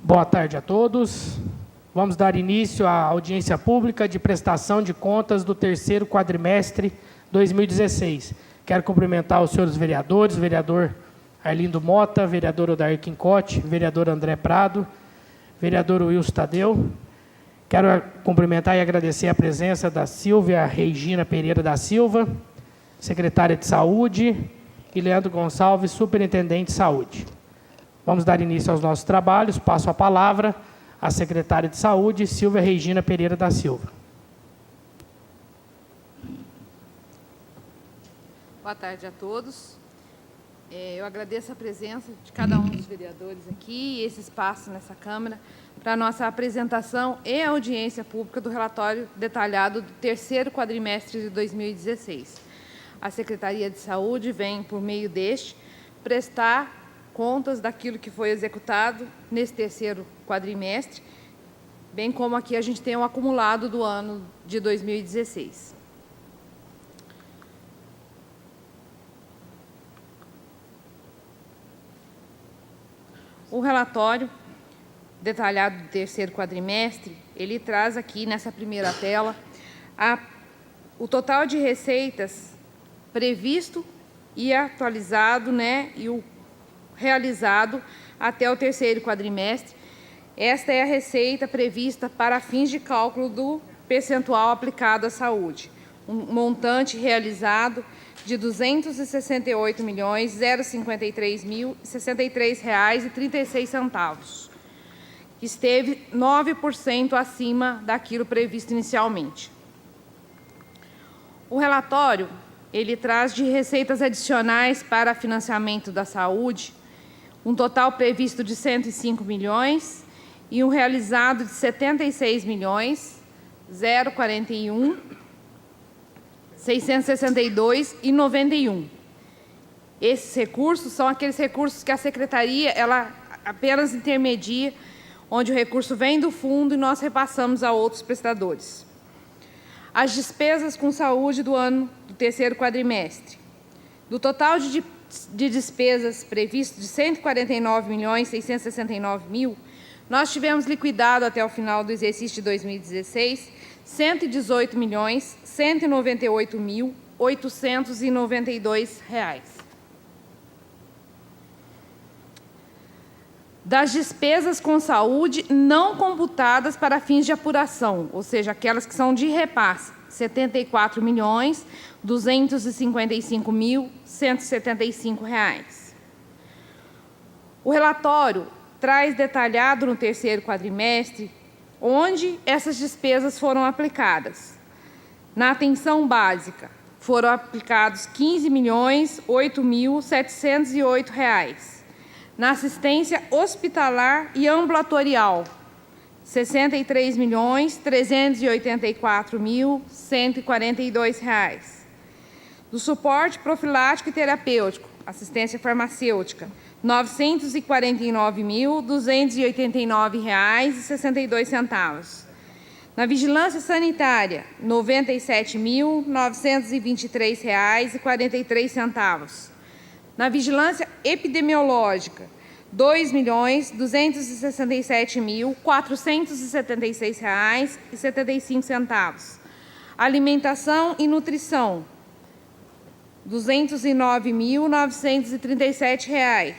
Boa tarde a todos. Vamos dar início à audiência pública de prestação de contas do terceiro quadrimestre 2016. Quero cumprimentar os senhores vereadores, vereador Arlindo Mota, vereador Odair Quincote, vereador André Prado, vereador Wilson Tadeu. Quero cumprimentar e agradecer a presença da Silvia Regina Pereira da Silva, secretária de Saúde, e Leandro Gonçalves, superintendente de Saúde. Vamos dar início aos nossos trabalhos. Passo a palavra à secretária de Saúde, Silvia Regina Pereira da Silva. Boa tarde a todos. Eu agradeço a presença de cada um dos vereadores aqui e esse espaço nessa Câmara para a nossa apresentação e audiência pública do relatório detalhado do terceiro quadrimestre de 2016. A Secretaria de Saúde vem, por meio deste, prestar contas daquilo que foi executado nesse terceiro quadrimestre, bem como aqui a gente tem um acumulado do ano de 2016. O relatório detalhado do terceiro quadrimestre, ele traz aqui nessa primeira tela o total de receitas previsto e atualizado, e o realizado até o terceiro quadrimestre. Esta é a receita prevista para fins de cálculo do percentual aplicado à saúde. Um montante realizado de R$ 268.053.063,36, que esteve 9% acima daquilo previsto inicialmente. O relatório, ele traz de receitas adicionais para financiamento da saúde, um total previsto de 105 milhões e um realizado de 76.041.662,91. Esses recursos são aqueles recursos que a Secretaria ela apenas intermedia, onde o recurso vem do fundo e nós repassamos a outros prestadores. As despesas com saúde do ano do terceiro quadrimestre. Do total de despesas previsto de 149.669.000, nós tivemos liquidado até o final do exercício de 2016 R$ 118.198.892. Das despesas com saúde não computadas para fins de apuração, ou seja, aquelas que são de repasse, R$ 74.255.175. O relatório traz detalhado no terceiro quadrimestre onde essas despesas foram aplicadas. Na atenção básica, foram aplicados R$ 15.008.708. Na assistência hospitalar e ambulatorial, R$ 63.384.142. Do suporte profilático e terapêutico, assistência farmacêutica, R$ 949.289,62. Na vigilância sanitária, R$ 97.923,43. Na vigilância epidemiológica, R$ 2.267.476,75. Alimentação e nutrição, R$ 209.937.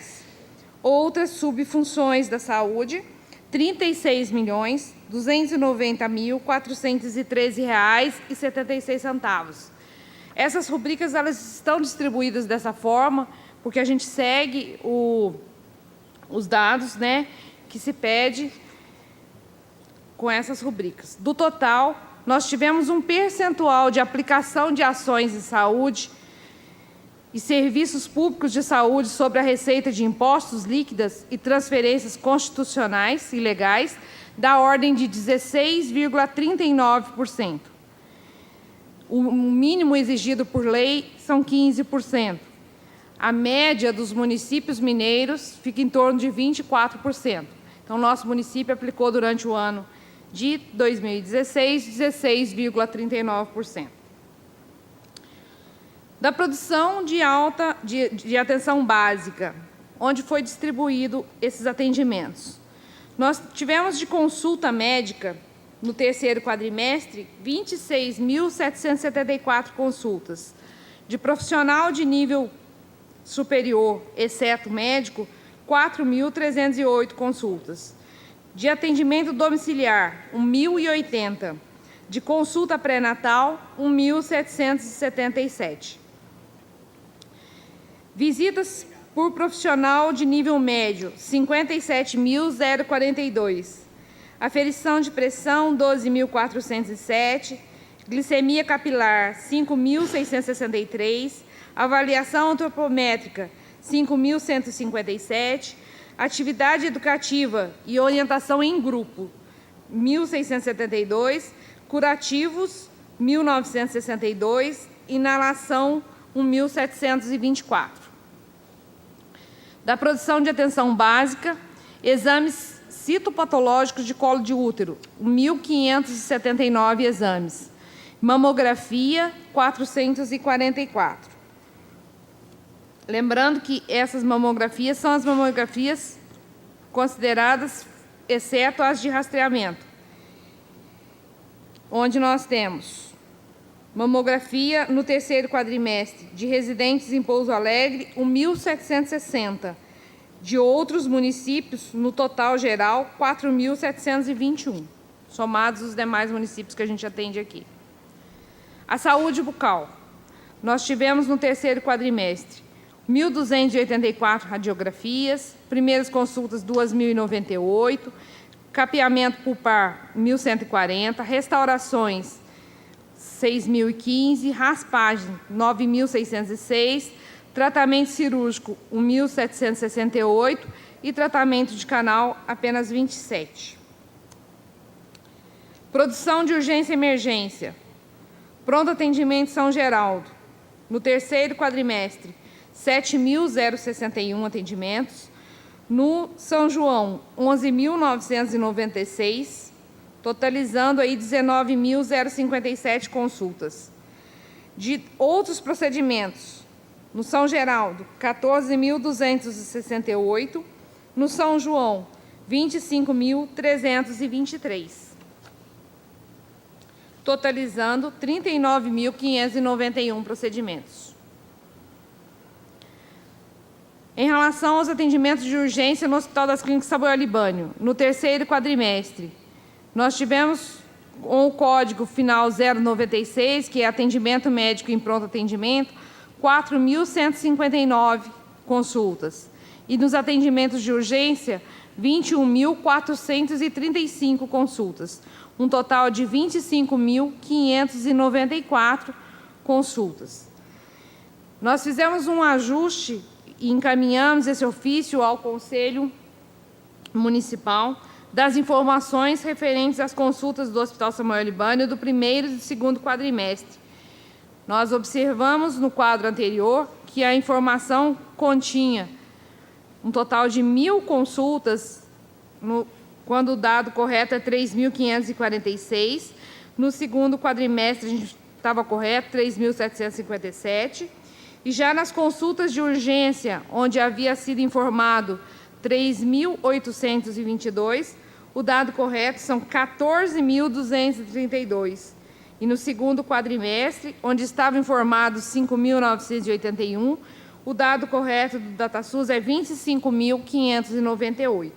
Outras subfunções da saúde, R$ 36.290.413,76. Essas rubricas elas estão distribuídas dessa forma, porque a gente segue os dados, que se pede com essas rubricas. Do total, nós tivemos um percentual de aplicação de ações de saúde e serviços públicos de saúde sobre a receita de impostos líquidas e transferências constitucionais e legais da ordem de 16,39%. O mínimo exigido por lei são 15%. A média dos municípios mineiros fica em torno de 24%. Então, nosso município aplicou durante o ano de 2016, 16,39%. Da produção de atenção básica, onde foi distribuído esses atendimentos. Nós tivemos de consulta médica, no terceiro quadrimestre, 26.774 consultas. De profissional de nível superior, exceto médico, 4.308 consultas. De atendimento domiciliar, 1.080. De consulta pré-natal, 1.777. Visitas por profissional de nível médio, 57.042. Aferição de pressão, 12.407. Glicemia capilar, 5.663. Avaliação antropométrica, 5.157. Atividade educativa e orientação em grupo, 1.672. Curativos, 1.962. Inalação, 1.724. Da produção de atenção básica, exames citopatológicos de colo de útero, 1.579 exames. Mamografia, 444. Lembrando que essas mamografias são as mamografias consideradas, exceto as de rastreamento, onde nós temos mamografia no terceiro quadrimestre de residentes em Pouso Alegre, 1.760. De outros municípios, no total geral, 4.721, somados os demais municípios que a gente atende aqui. A saúde bucal. Nós tivemos no terceiro quadrimestre 1.284 radiografias, primeiras consultas 2.098, capeamento pulpar 1.140, restaurações 6.015, raspagem 9.606, tratamento cirúrgico 1.768 e tratamento de canal apenas 27. Produção de urgência e emergência. Pronto atendimento São Geraldo. No terceiro quadrimestre, 7.061 atendimentos. No São João, 11.996, totalizando aí 19.057 consultas. De outros procedimentos, no São Geraldo, 14.268, no São João, 25.323, totalizando 39.591 procedimentos. Em relação aos atendimentos de urgência no Hospital das Clínicas Saboia Libânio, no terceiro quadrimestre, nós tivemos com o código final 096, que é atendimento médico em pronto atendimento, 4.159 consultas. E nos atendimentos de urgência, 21.435 consultas. Um total de 25.594 consultas. Nós fizemos um ajuste e encaminhamos esse ofício ao Conselho Municipal das informações referentes às consultas do Hospital Samuel Libânio do primeiro e do segundo quadrimestre. Nós observamos no quadro anterior que a informação continha um total de 1.000 consultas, quando o dado correto é 3.546. No segundo quadrimestre, a gente estava correto, 3.757. E já nas consultas de urgência, onde havia sido informado 3.822, o dado correto são 14.232. E no segundo quadrimestre, onde estava informado 5.981, o dado correto do DataSUS é 25.598.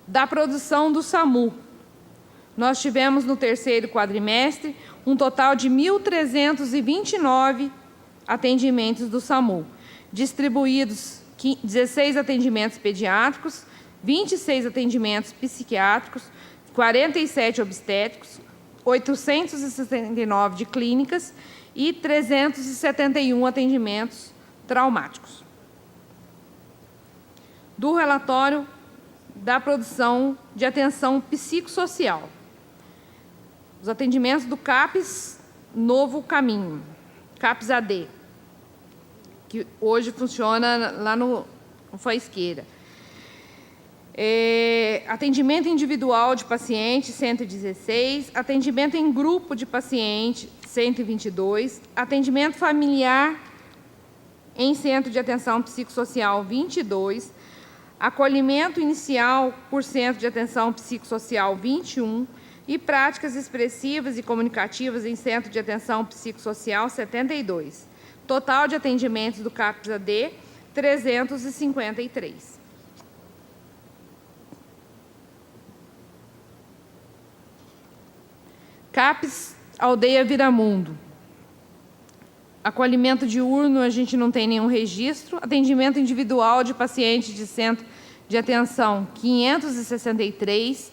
Da produção do SAMU, nós tivemos no terceiro quadrimestre um total de 1.329 atendimentos do SAMU, distribuídos 16 atendimentos pediátricos, 26 atendimentos psiquiátricos, 47 obstétricos, 869 de clínicas e 371 atendimentos traumáticos. Do relatório da produção de atenção psicossocial. Os atendimentos do CAPS Novo Caminho, CAPS AD, que hoje funciona lá no Faisqueira. Atendimento individual de paciente, 116. Atendimento em grupo de paciente, 122. Atendimento familiar em Centro de Atenção Psicossocial 22, acolhimento inicial por Centro de Atenção Psicossocial 21 e práticas expressivas e comunicativas em Centro de Atenção Psicossocial 72. Total de atendimentos do CAPS-AD, 353. CAPS Aldeia Viramundo. Acolhimento diurno, a gente não tem nenhum registro. Atendimento individual de pacientes de centro de atenção, 563.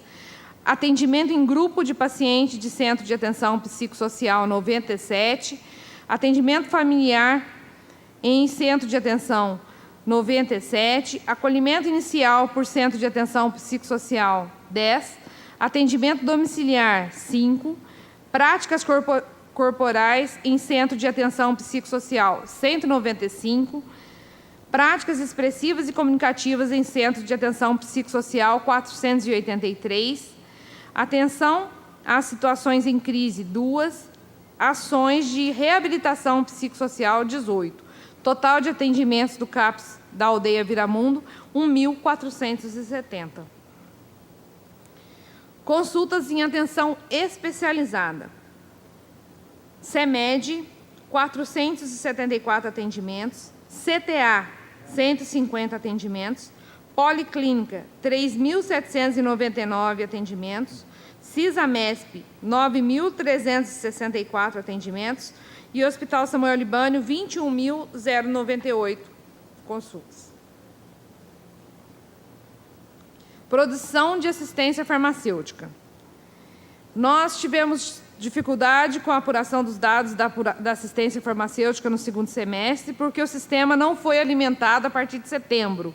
Atendimento em grupo de paciente de centro de atenção psicossocial, 97. Atendimento familiar em centro de atenção, 97. Acolhimento inicial por centro de atenção psicossocial, 10. Atendimento domiciliar, 5. Práticas corporais em centro de atenção psicossocial, 195. Práticas expressivas e comunicativas em centro de atenção psicossocial, 483. Atenção às situações em crise, 2. Ações de reabilitação psicossocial, 18. Total de atendimentos do CAPS da Aldeia Viramundo, 1.470. Consultas em atenção especializada. CEMED, 474 atendimentos. CTA, 150 atendimentos. Policlínica, 3.799 atendimentos. CISAMESP, 9.364 atendimentos. E Hospital Samuel Libânio, 21.098 consultas. Produção de assistência farmacêutica. Nós tivemos dificuldade com a apuração dos dados da assistência farmacêutica no segundo semestre, porque o sistema não foi alimentado a partir de setembro.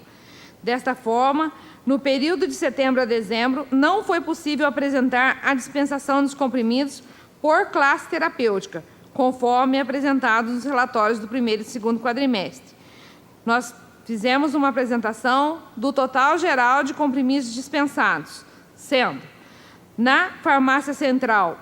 Desta forma, no período de setembro a dezembro, não foi possível apresentar a dispensação dos comprimidos por classe terapêutica, conforme apresentados nos relatórios do primeiro e segundo quadrimestre. Nós fizemos uma apresentação do total geral de comprimidos dispensados, sendo, na farmácia central,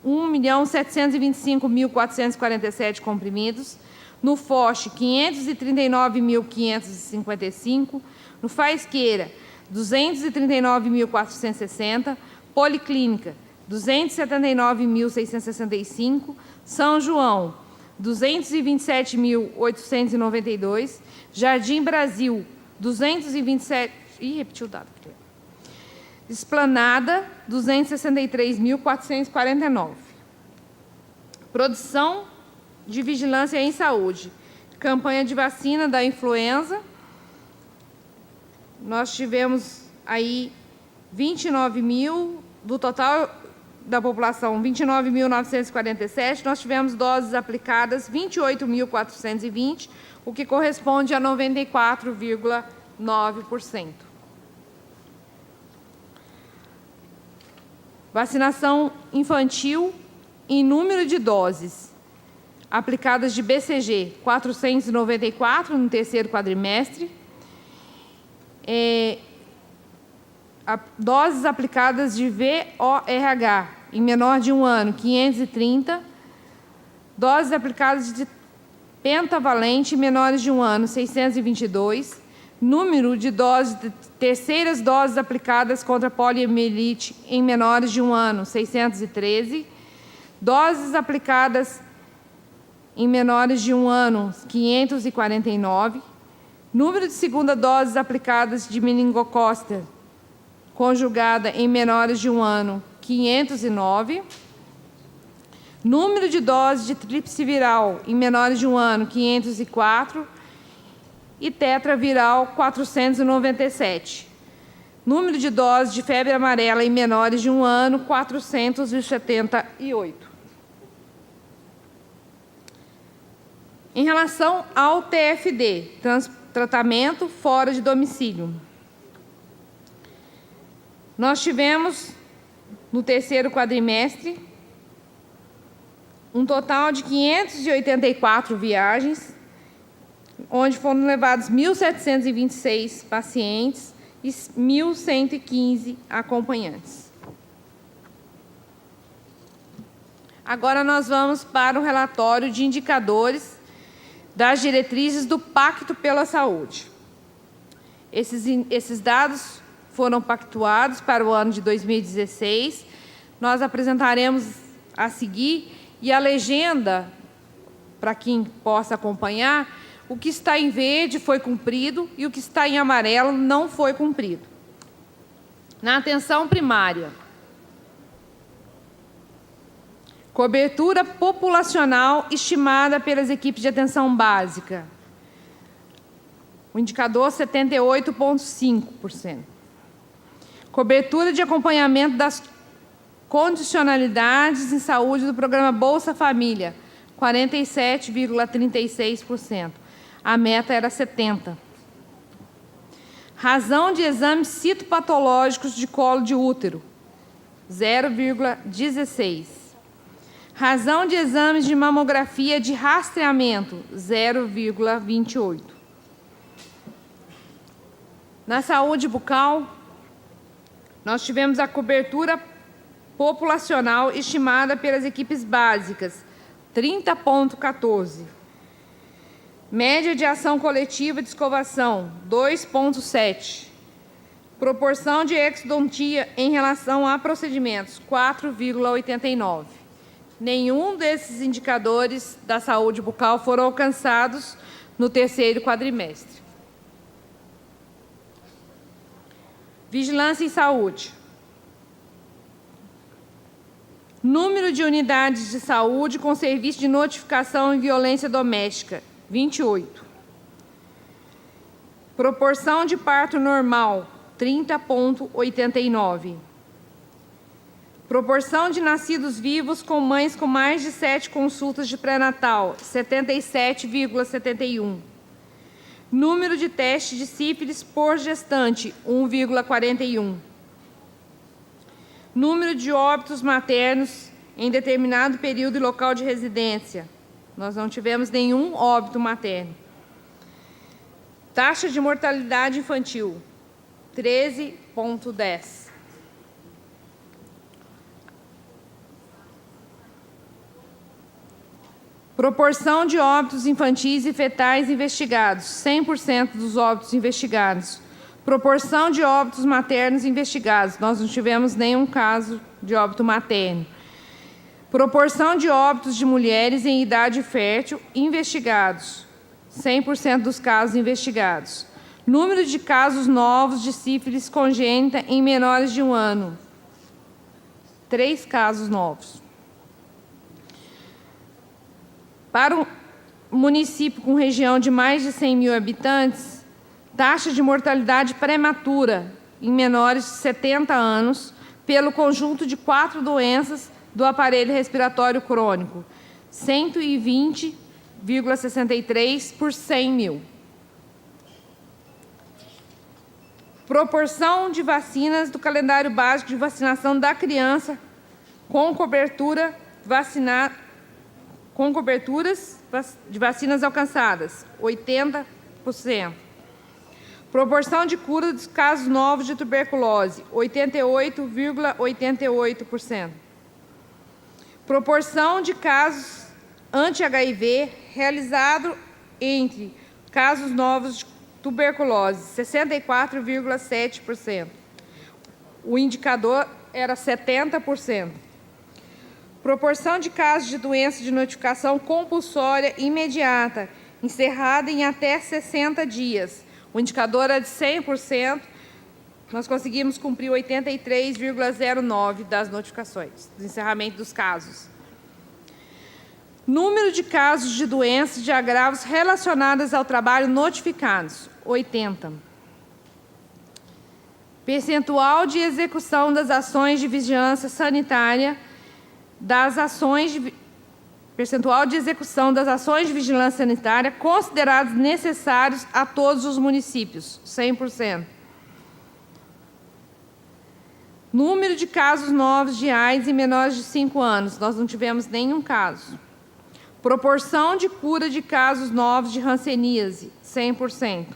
1.725.447 comprimidos, no FOCH, 539.555, no Faisqueira, 239.460, Policlínica, 279.665, São João, 227.892, Jardim Brasil, 227... Ih, repetiu o dado. Esplanada, 263.449. Produção de vigilância em saúde. Campanha de vacina da influenza. Nós tivemos aí 29.000, do total da população, 29.947, nós tivemos doses aplicadas 28.420, o que corresponde a 94,9%. Vacinação infantil em número de doses aplicadas de BCG, 494 no terceiro quadrimestre. Doses aplicadas de VORH em menor de 1 ano, 530. Doses aplicadas de pentavalente em menores de 1 ano, 622. Número de terceiras doses aplicadas contra poliomielite em menores de 1 ano, 613. Doses aplicadas em menores de 1 ano, 549. Número de segunda doses aplicadas de meningocosta conjugada em menores de 1 ano, 509. Número de doses de tríplice viral em menores de 1 ano, 504. E tetraviral, 497. Número de doses de febre amarela em menores de 1 ano, 478. Em relação ao TFD, tratamento fora de domicílio, nós tivemos, no terceiro quadrimestre, um total de 584 viagens, onde foram levados 1.726 pacientes e 1.115 acompanhantes. Agora nós vamos para o relatório de indicadores das diretrizes do Pacto pela Saúde. Esses dados foram pactuados para o ano de 2016. Nós apresentaremos a seguir, e a legenda, para quem possa acompanhar, o que está em verde foi cumprido e o que está em amarelo não foi cumprido. Na atenção primária, cobertura populacional estimada pelas equipes de atenção básica. O indicador 78,5%. Cobertura de acompanhamento das condicionalidades em saúde do programa Bolsa Família, 47,36%. A meta era 70%. Razão de exames citopatológicos de colo de útero, 0,16%. Razão de exames de mamografia de rastreamento, 0,28%. Na saúde bucal, nós tivemos a cobertura populacional estimada pelas equipes básicas, 30,14%. Média de ação coletiva de escovação, 2,7%. Proporção de exodontia em relação a procedimentos, 4,89%. Nenhum desses indicadores da saúde bucal foram alcançados no terceiro quadrimestre. Vigilância em saúde. Número de unidades de saúde com serviço de notificação em violência doméstica, 28. Proporção de parto normal, 30,89. Proporção de nascidos vivos com mães com mais de 7 consultas de pré-natal, 77,71. Número de testes de sífilis por gestante, 1,41. Número de óbitos maternos em determinado período e local de residência. Nós não tivemos nenhum óbito materno. Taxa de mortalidade infantil, 13,10. Proporção de óbitos infantis e fetais investigados, 100% dos óbitos investigados. Proporção de óbitos maternos investigados, nós não tivemos nenhum caso de óbito materno. Proporção de óbitos de mulheres em idade fértil investigados, 100% dos casos investigados. Número de casos novos de sífilis congênita em menores de 1 ano, 3 casos novos. Para um município com região de mais de 100 mil habitantes, taxa de mortalidade prematura em menores de 70 anos pelo conjunto de 4 doenças do aparelho respiratório crônico, 120,63 por 100 mil. Proporção de vacinas do calendário básico de vacinação da criança com coberturas de vacinas alcançadas, 80%. Proporção de cura dos casos novos de tuberculose, 88,88%. Proporção de casos anti-HIV realizado entre casos novos de tuberculose, 64,7%. O indicador era 70%. Proporção de casos de doença de notificação compulsória imediata, encerrada em até 60 dias. O indicador era de 100%, nós conseguimos cumprir 83,09% das notificações, do encerramento dos casos. Número de casos de doenças de agravos relacionadas ao trabalho notificados, 80%. Percentual de execução das ações de vigilância sanitária, percentual de execução das ações de vigilância sanitária considerados necessários a todos os municípios, 100%. Número de casos novos de AIDS em menores de 5 anos, nós não tivemos nenhum caso. Proporção de cura de casos novos de hanseníase, 100%.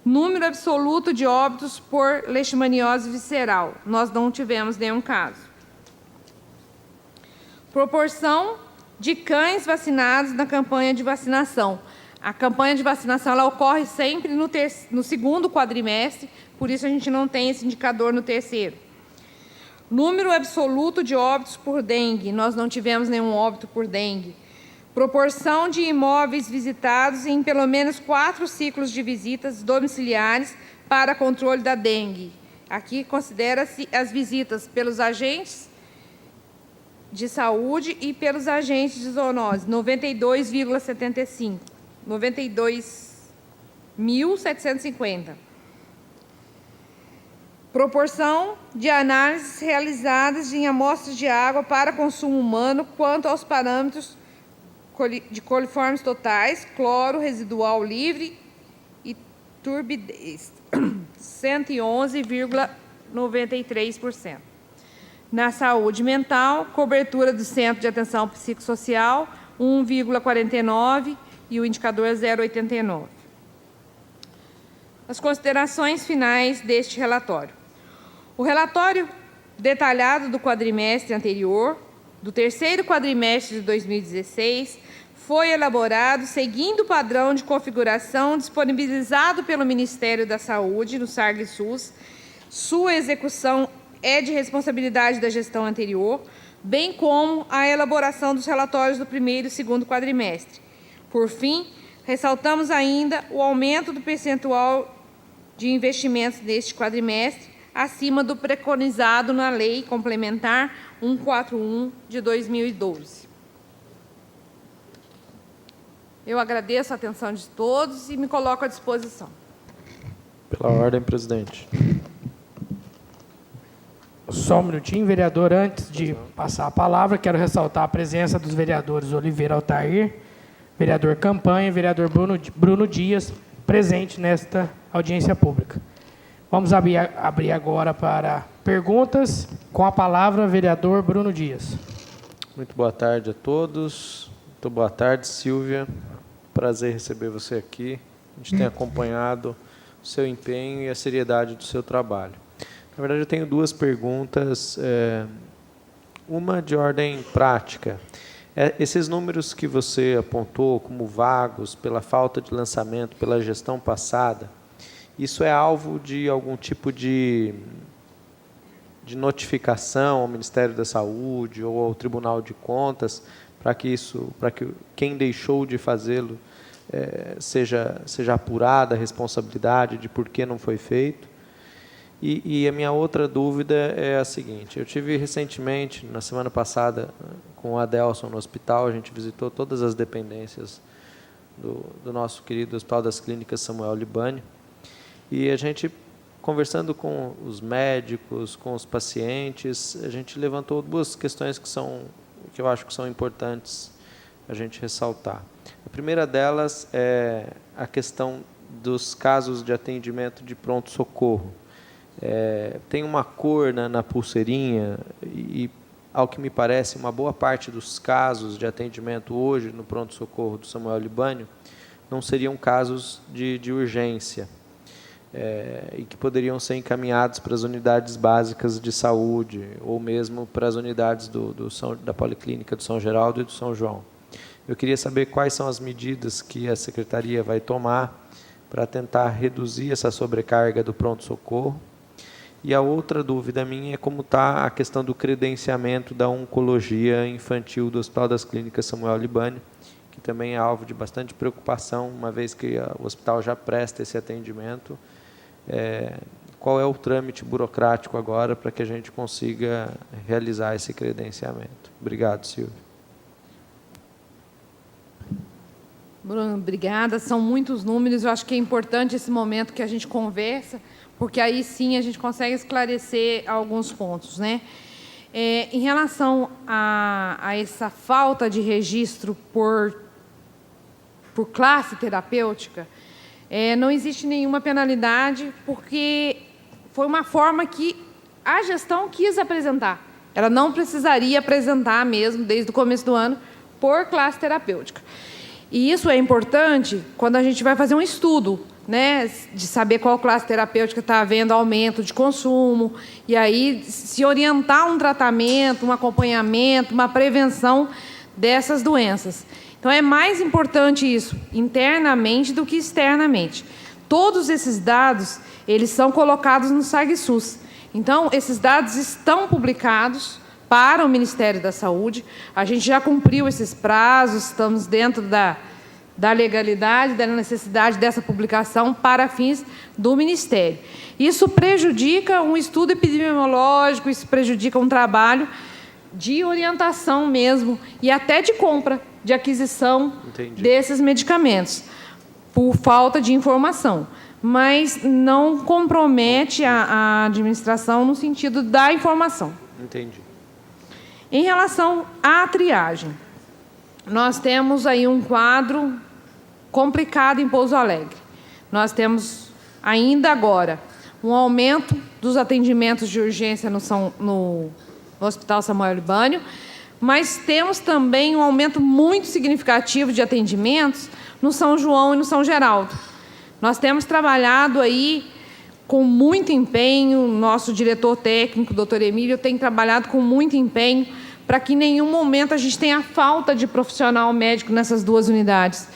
Número absoluto de óbitos por leishmaniose visceral, nós não tivemos nenhum caso. Proporção de cães vacinados na campanha de vacinação. A campanha de vacinação ela ocorre sempre no segundo quadrimestre, por isso a gente não tem esse indicador no terceiro. Número absoluto de óbitos por dengue, nós não tivemos nenhum óbito por dengue. Proporção de imóveis visitados em pelo menos 4 ciclos de visitas domiciliares para controle da dengue. Aqui considera-se as visitas pelos agentes de saúde e pelos agentes de zoonose, 92,75. 92.750. Proporção de análises realizadas em amostras de água para consumo humano quanto aos parâmetros de coliformes totais, cloro residual livre e turbidez, 111,93%. Na saúde mental, cobertura do Centro de Atenção Psicossocial, 1,49%, e o indicador é 0,89. As considerações finais deste relatório. O relatório detalhado do quadrimestre anterior, do terceiro quadrimestre de 2016, foi elaborado seguindo o padrão de configuração disponibilizado pelo Ministério da Saúde no SARG-SUS. Sua execução é de responsabilidade da gestão anterior, bem como a elaboração dos relatórios do primeiro e segundo quadrimestre. Por fim, ressaltamos ainda o aumento do percentual de investimentos neste quadrimestre, acima do preconizado na Lei Complementar 141 de 2012. Eu agradeço a atenção de todos e me coloco à disposição. Pela ordem, presidente. Só um minutinho, vereador. Antes de passar a palavra, quero ressaltar a presença dos vereadores Oliveira Altair, vereador Campanha e vereador Bruno Dias, presente nesta audiência pública. Vamos abrir agora para perguntas. Com a palavra, vereador Bruno Dias. Muito boa tarde a todos. Muito boa tarde, Silvia. Prazer receber você aqui. A gente tem acompanhado o seu empenho e a seriedade do seu trabalho. Na verdade, eu tenho duas perguntas. Uma de ordem prática. Esses números que você apontou como vagos pela falta de lançamento, pela gestão passada, isso é alvo de algum tipo de notificação ao Ministério da Saúde ou ao Tribunal de Contas para que quem deixou de fazê-lo seja apurada a responsabilidade de por que não foi feito? E a minha outra dúvida é a seguinte: eu tive recentemente, na semana passada, com o Adelson no hospital, a gente visitou todas as dependências do nosso querido Hospital das Clínicas Samuel Libani, e a gente, conversando com os médicos, com os pacientes, a gente levantou duas questões que eu acho que são importantes a gente ressaltar. A primeira delas é a questão dos casos de atendimento de pronto-socorro. Tem uma cor na pulseirinha e, ao que me parece, uma boa parte dos casos de atendimento hoje no pronto-socorro do Samuel Libânio não seriam casos de urgência e que poderiam ser encaminhados para as unidades básicas de saúde ou mesmo para as unidades da Policlínica do São Geraldo e do São João. Eu queria saber quais são as medidas que a Secretaria vai tomar para tentar reduzir essa sobrecarga do pronto-socorro. E a outra dúvida minha é como está a questão do credenciamento da oncologia infantil do Hospital das Clínicas Samuel Libani, que também é alvo de bastante preocupação, uma vez que o hospital já presta esse atendimento. Qual é o trâmite burocrático agora para que a gente consiga realizar esse credenciamento? Obrigado, Silvia. Bruno, obrigada. São muitos números. Eu acho que é importante esse momento que a gente conversa, porque aí sim a gente consegue esclarecer alguns pontos, né? Em relação a essa falta de registro por classe terapêutica, não existe nenhuma penalidade, porque foi uma forma que a gestão quis apresentar. Ela não precisaria apresentar mesmo, desde o começo do ano, por classe terapêutica. E isso é importante quando a gente vai fazer um estudo, né, de saber qual classe terapêutica está havendo aumento de consumo, e aí se orientar um tratamento, um acompanhamento, uma prevenção dessas doenças. Então, é mais importante isso internamente do que externamente. Todos esses dados, eles são colocados no SAGSUS. Então, esses dados estão publicados para o Ministério da Saúde. A gente já cumpriu esses prazos, estamos dentro da legalidade, da necessidade dessa publicação para fins do Ministério. Isso prejudica um estudo epidemiológico, isso prejudica um trabalho de orientação mesmo, e até de compra, de aquisição desses medicamentos, por falta de informação. Mas não compromete a administração no sentido da informação. Entendi. Em relação à triagem, nós temos aí um quadro complicado em Pouso Alegre. Nós temos ainda agora um aumento dos atendimentos de urgência no Hospital Samuel Libânio, mas temos também um aumento muito significativo de atendimentos no São João e no São Geraldo. Nós temos trabalhado aí com muito empenho, nosso diretor técnico, doutor Emílio, tem trabalhado com muito empenho para que em nenhum momento a gente tenha falta de profissional médico nessas duas unidades.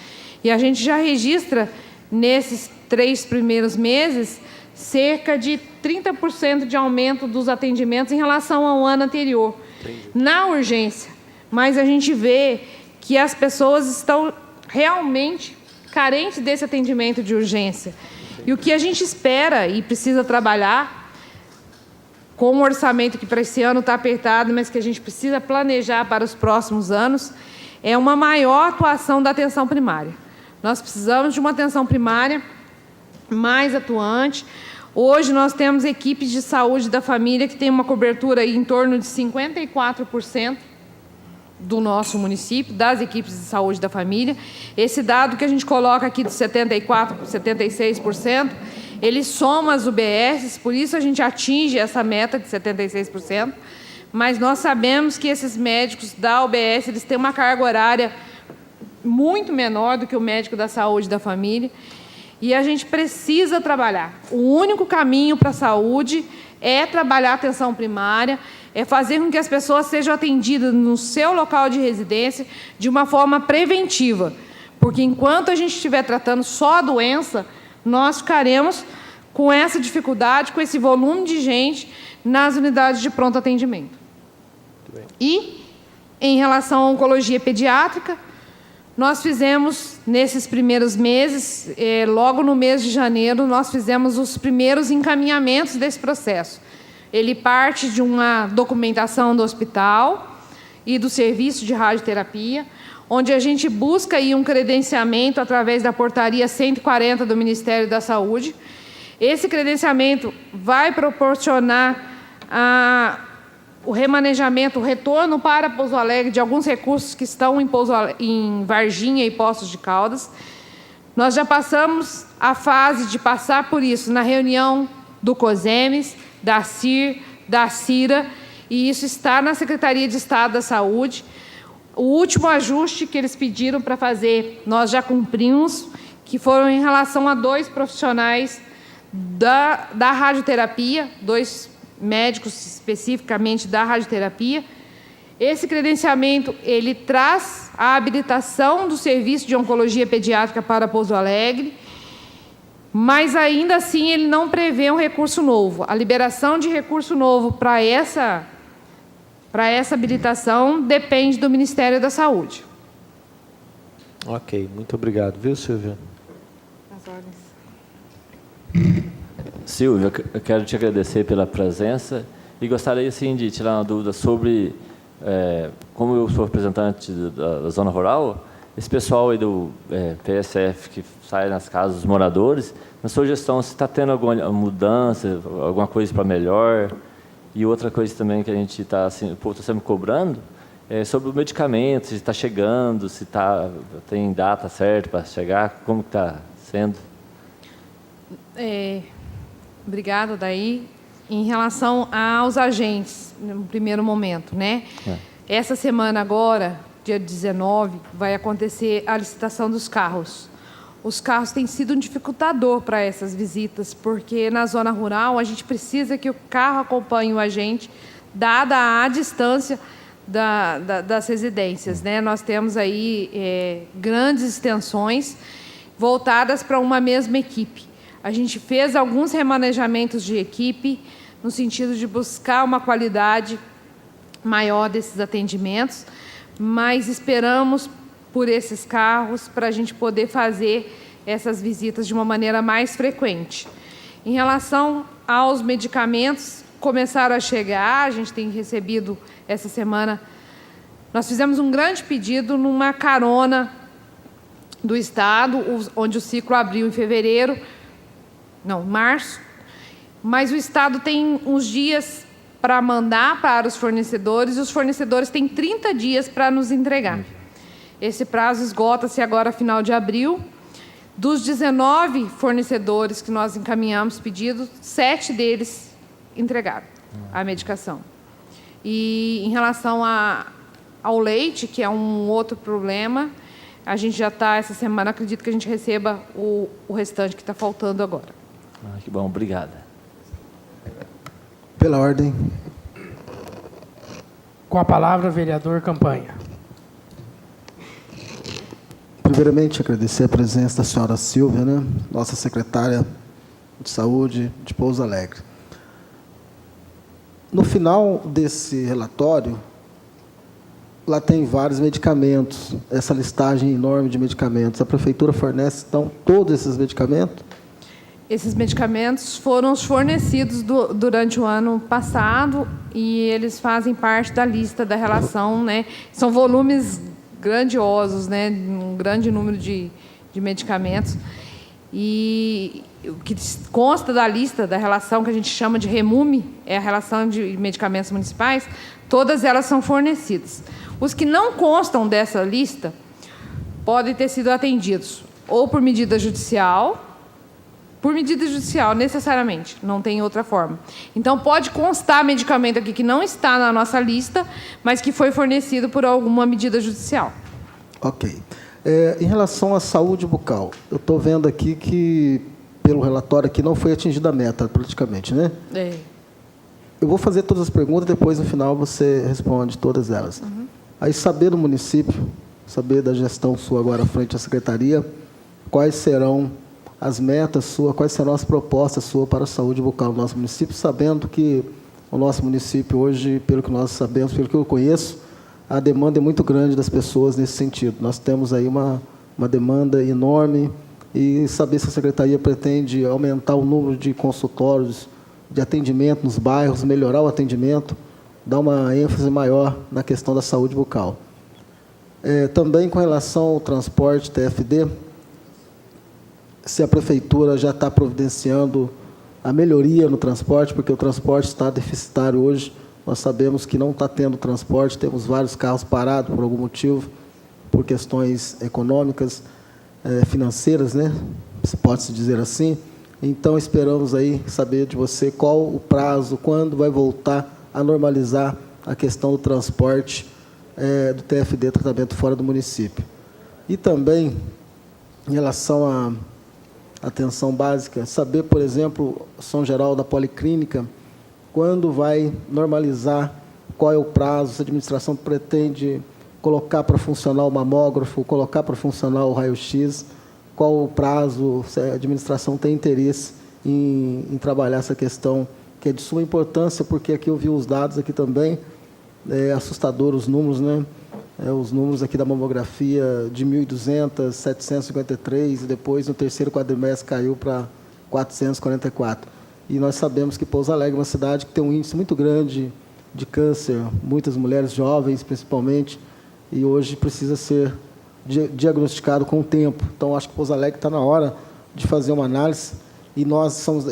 E a gente já registra, nesses 3 primeiros meses, cerca de 30% de aumento dos atendimentos em relação ao ano anterior. Entendi. Na urgência. Mas a gente vê que as pessoas estão realmente carentes desse atendimento de urgência. E o que a gente espera e precisa trabalhar, com um orçamento que para esse ano está apertado, mas que a gente precisa planejar para os próximos anos, é uma maior atuação da atenção primária. Nós precisamos de uma atenção primária mais atuante. Hoje nós temos equipes de saúde da família que têm uma cobertura aí em torno de 54% do nosso município, das equipes de saúde da família. Esse dado que a gente coloca aqui de 74%, 76%, ele soma as UBSs, por isso a gente atinge essa meta de 76%, mas nós sabemos que esses médicos da UBS, eles têm uma carga horária muito menor do que o médico da saúde da família, e a gente precisa trabalhar. O único caminho para a saúde é trabalhar a atenção primária, é fazer com que as pessoas sejam atendidas no seu local de residência de uma forma preventiva, porque enquanto a gente estiver tratando só a doença, nós ficaremos com essa dificuldade, com esse volume de gente nas unidades de pronto atendimento. E, em relação à oncologia pediátrica, nós fizemos, nesses primeiros meses, logo no mês de janeiro, nós fizemos os primeiros encaminhamentos desse processo. Ele parte de uma documentação do hospital e do serviço de radioterapia, onde a gente busca aí um credenciamento através da portaria 140 do Ministério da Saúde. Esse credenciamento vai proporcionar o remanejamento, o retorno para Pouso Alegre de alguns recursos que estão em Varginha e Poços de Caldas. Nós já passamos a fase de passar por isso na reunião do COSEMES, da CIR, da CIRA, e isso está na Secretaria de Estado da Saúde. O último ajuste que eles pediram para fazer, nós já cumprimos, que foram em relação a 2 profissionais da radioterapia, 2 médicos especificamente da radioterapia. Esse credenciamento, ele traz a habilitação do serviço de oncologia pediátrica para Pouso Alegre, mas ainda assim ele não prevê um recurso novo. A liberação de recurso novo para essa habilitação depende do Ministério da Saúde. Ok, muito obrigado, viu, Silvia? As ordens. Silvia, eu quero te agradecer pela presença e gostaria assim, de tirar uma dúvida sobre, como eu sou representante da Zona Rural, esse pessoal aí do PSF que sai nas casas dos moradores, na sua gestão, se está tendo alguma mudança, alguma coisa para melhor? E outra coisa também que a gente está assim, sempre cobrando é sobre o medicamento, se está chegando, se tem data certa para chegar, como está sendo? Obrigada, Daí. Em relação aos agentes, no primeiro momento, né? Essa semana agora, dia 19, vai acontecer a licitação dos carros. Os carros têm sido um dificultador para essas visitas, porque na zona rural a gente precisa que o carro acompanhe o agente, dada a distância das residências, né? Nós temos aí grandes extensões voltadas para uma mesma equipe. A gente fez alguns remanejamentos de equipe no sentido de buscar uma qualidade maior desses atendimentos, mas esperamos por esses carros para a gente poder fazer essas visitas de uma maneira mais frequente. Em relação aos medicamentos, começaram a chegar, a gente tem recebido essa semana, nós fizemos um grande pedido numa carona do Estado, onde o ciclo abriu em março, mas o Estado tem uns dias para mandar para os fornecedores, e os fornecedores têm 30 dias para nos entregar. Esse prazo esgota-se agora, final de abril. Dos 19 fornecedores que nós encaminhamos pedido, 7 deles entregaram a medicação. E em relação ao leite, que é um outro problema, a gente já está, essa semana, acredito que a gente receba o restante que está faltando agora. Que bom, obrigada. Pela ordem. Com a palavra, vereador Campanha. Primeiramente, agradecer a presença da senhora Silvia, né? Nossa secretária de Saúde de Pouso Alegre. No final desse relatório, lá tem vários medicamentos, essa listagem enorme de medicamentos. A prefeitura fornece, então, todos esses medicamentos? Esses medicamentos foram os fornecidos durante o ano passado e eles fazem parte da lista da relação, né? São volumes grandiosos, né? Um grande número de medicamentos. E o que consta da lista da relação, que a gente chama de REMUME, é a relação de medicamentos municipais, todas elas são fornecidas. Os que não constam dessa lista podem ter sido atendidos ou por medida judicial, necessariamente, não tem outra forma. Então, pode constar medicamento aqui que não está na nossa lista, mas que foi fornecido por alguma medida judicial. Ok. Em relação à saúde bucal, eu estou vendo aqui que, pelo relatório aqui, não foi atingida a meta, praticamente, né? Eu vou fazer todas as perguntas, depois, no final, você responde todas elas. Aí, saber do município, saber da gestão sua agora à frente da secretaria, quais serão as metas suas, quais serão as propostas suas para a saúde bucal no nosso município, sabendo que o nosso município hoje, pelo que nós sabemos, pelo que eu conheço, a demanda é muito grande das pessoas nesse sentido. Nós temos aí uma demanda enorme e saber se a secretaria pretende aumentar o número de consultórios de atendimento nos bairros, melhorar o atendimento, dar uma ênfase maior na questão da saúde bucal. Também com relação ao transporte TFD, se a prefeitura já está providenciando a melhoria no transporte, porque o transporte está deficitário hoje. Nós sabemos que não está tendo transporte, temos vários carros parados por algum motivo, por questões econômicas, financeiras, né? Pode-se dizer assim. Então, esperamos aí saber de você qual o prazo, quando vai voltar a normalizar a questão do transporte do TFD, tratamento fora do município. E também, em relação à atenção básica, saber, por exemplo, São Geraldo, da Policlínica, quando vai normalizar, qual é o prazo, se a administração pretende colocar para funcionar o mamógrafo, colocar para funcionar o raio-x, qual o prazo, se a administração tem interesse em trabalhar essa questão, que é de suma importância, porque aqui eu vi os dados aqui também, assustador os números, né? Os números aqui da mamografia de 1.200, 753, e depois no terceiro quadrimestre caiu para 444. E nós sabemos que Pouso Alegre é uma cidade que tem um índice muito grande de câncer, muitas mulheres jovens principalmente, e hoje precisa ser diagnosticado com o tempo. Então, acho que Pouso Alegre está na hora de fazer uma análise, e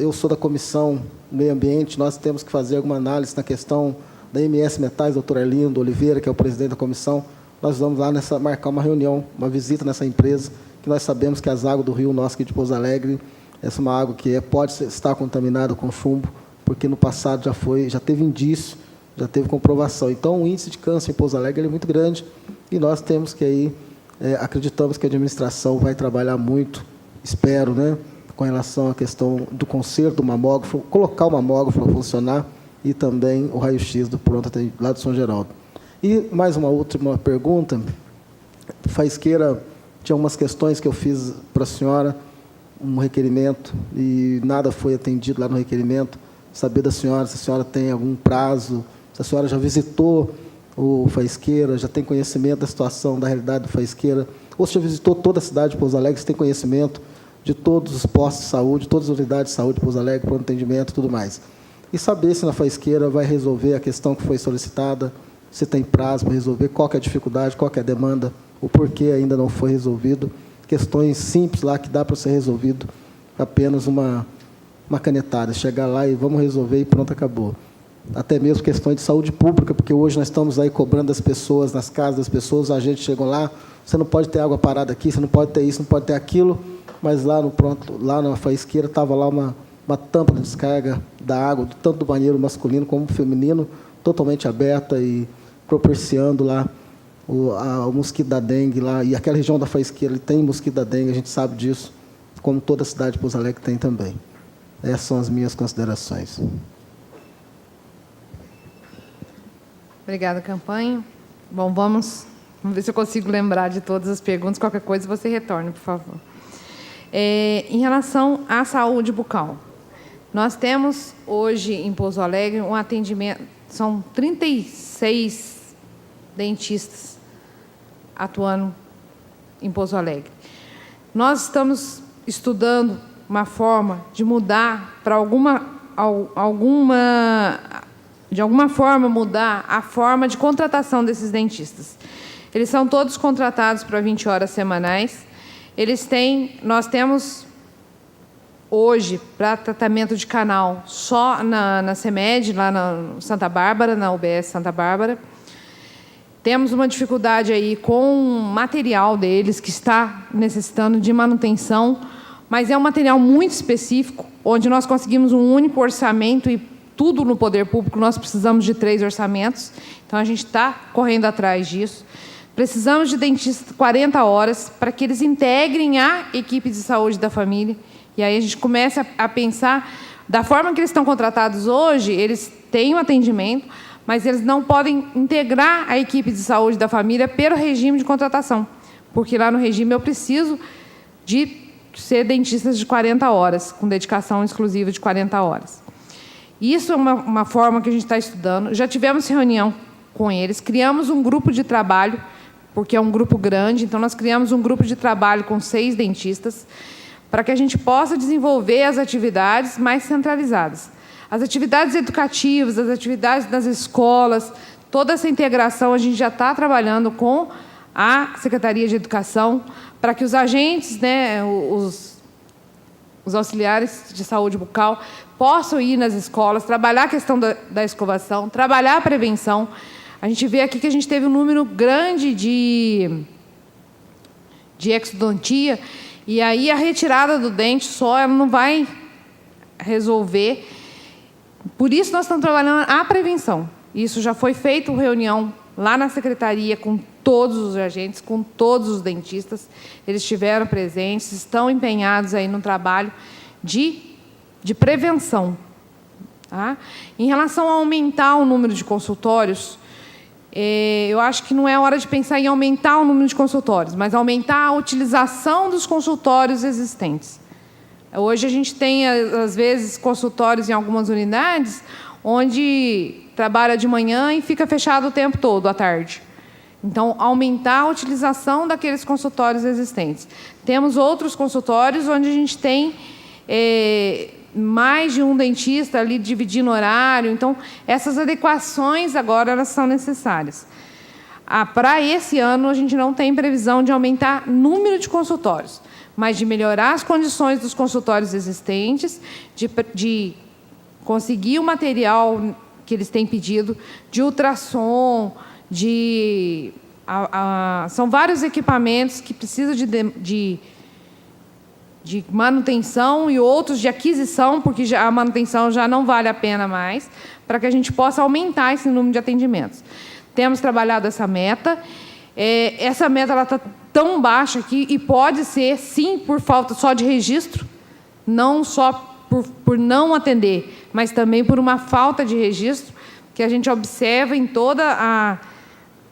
eu sou da Comissão do Meio Ambiente, nós temos que fazer alguma análise na questão da MS Metais, doutor Arlindo Oliveira, que é o presidente da comissão. Nós vamos lá marcar uma reunião, uma visita nessa empresa, que nós sabemos que as águas do rio nosso aqui de Pouso Alegre, essa é uma água que pode estar contaminada com chumbo, porque no passado já teve indício, já teve comprovação. Então, o índice de câncer em Pouso Alegre é muito grande, e nós temos que aí, acreditamos que a administração vai trabalhar muito, espero, né, com relação à questão do conserto do mamógrafo, colocar o mamógrafo para funcionar, e também o raio-x do pronto lá do São Geraldo. E mais uma última pergunta. Faisqueira, tinha algumas questões que eu fiz para a senhora, um requerimento, e nada foi atendido lá no requerimento. Saber da senhora se a senhora tem algum prazo, se a senhora já visitou o Faisqueira, já tem conhecimento da situação, da realidade do Faisqueira, ou se já visitou toda a cidade de Pouso Alegre, se tem conhecimento de todos os postos de saúde, todas as unidades de saúde de Pouso Alegre, pronto atendimento e tudo mais. E saber se na Faisqueira vai resolver a questão que foi solicitada, se tem prazo para resolver, qual que é a dificuldade, qual que é a demanda, o porquê ainda não foi resolvido. Questões simples lá que dá para ser resolvido, apenas uma canetada, chegar lá e vamos resolver e pronto, acabou. Até mesmo questões de saúde pública, porque hoje nós estamos aí cobrando das pessoas, nas casas das pessoas, os agentes chegam lá, você não pode ter água parada aqui, você não pode ter isso, não pode ter aquilo, mas lá na Faisqueira estava lá uma tampa de descarga da água, tanto do banheiro masculino como feminino, totalmente aberta e propiciando lá o mosquito da dengue lá, e aquela região da Faisqueira tem mosquito da dengue, a gente sabe disso, como toda a cidade de Pouso Alegre tem também. Essas são as minhas considerações. Obrigada, Campanha. Bom, vamos ver se eu consigo lembrar de todas as perguntas. Qualquer coisa, você retorne, por favor. Em relação à saúde bucal, nós temos hoje em Pouso Alegre um atendimento, são 36 dentistas atuando em Pouso Alegre. Nós estamos estudando uma forma de mudar para de alguma forma mudar a forma de contratação desses dentistas. Eles são todos contratados para 20 horas semanais. Nós temos hoje para tratamento de canal só na CEMED, lá na Santa Bárbara, na UBS Santa Bárbara. Temos uma dificuldade aí com o material deles, que está necessitando de manutenção, mas é um material muito específico, onde nós conseguimos um único orçamento e tudo no poder público, nós precisamos de 3 orçamentos, então a gente está correndo atrás disso. Precisamos de dentistas 40 horas para que eles integrem a equipe de saúde da família, e aí a gente começa a pensar, da forma que eles estão contratados hoje, eles têm um atendimento, mas eles não podem integrar a equipe de saúde da família pelo regime de contratação, porque lá no regime eu preciso de ser dentistas de 40 horas, com dedicação exclusiva de 40 horas. Isso é uma forma que a gente está estudando. Já tivemos reunião com eles, criamos um grupo de trabalho, porque é um grupo grande, então nós criamos um grupo de trabalho com 6 dentistas, para que a gente possa desenvolver as atividades mais centralizadas. As atividades educativas, as atividades das escolas, toda essa integração a gente já está trabalhando com a Secretaria de Educação, para que os agentes, né, os auxiliares de saúde bucal, possam ir nas escolas, trabalhar a questão da escovação, trabalhar a prevenção. A gente vê aqui que a gente teve um número grande de exodontia, e aí a retirada do dente só ela não vai resolver. Por isso, nós estamos trabalhando a prevenção. Isso já foi feito reunião lá na secretaria com todos os agentes, com todos os dentistas. Eles estiveram presentes, estão empenhados aí no trabalho de prevenção. Tá? Em relação a aumentar o número de consultórios, eu acho que não é hora de pensar em aumentar o número de consultórios, mas aumentar a utilização dos consultórios existentes. Hoje a gente tem, às vezes, consultórios em algumas unidades, onde trabalha de manhã e fica fechado o tempo todo, à tarde. Então, aumentar a utilização daqueles consultórios existentes. Temos outros consultórios onde a gente tem mais de um dentista ali dividindo horário. Então, essas adequações agora elas são necessárias. Para esse ano, a gente não tem previsão de aumentar o número de consultórios, mas de melhorar as condições dos consultórios existentes, de conseguir o material que eles têm pedido, de ultrassom, são vários equipamentos que precisam de manutenção e outros de aquisição, porque a manutenção já não vale a pena mais, para que a gente possa aumentar esse número de atendimentos. Temos trabalhado essa meta. Essa meta está tão baixa aqui, e pode ser, sim, por falta só de registro, não só por não atender, mas também por uma falta de registro, que a gente observa em toda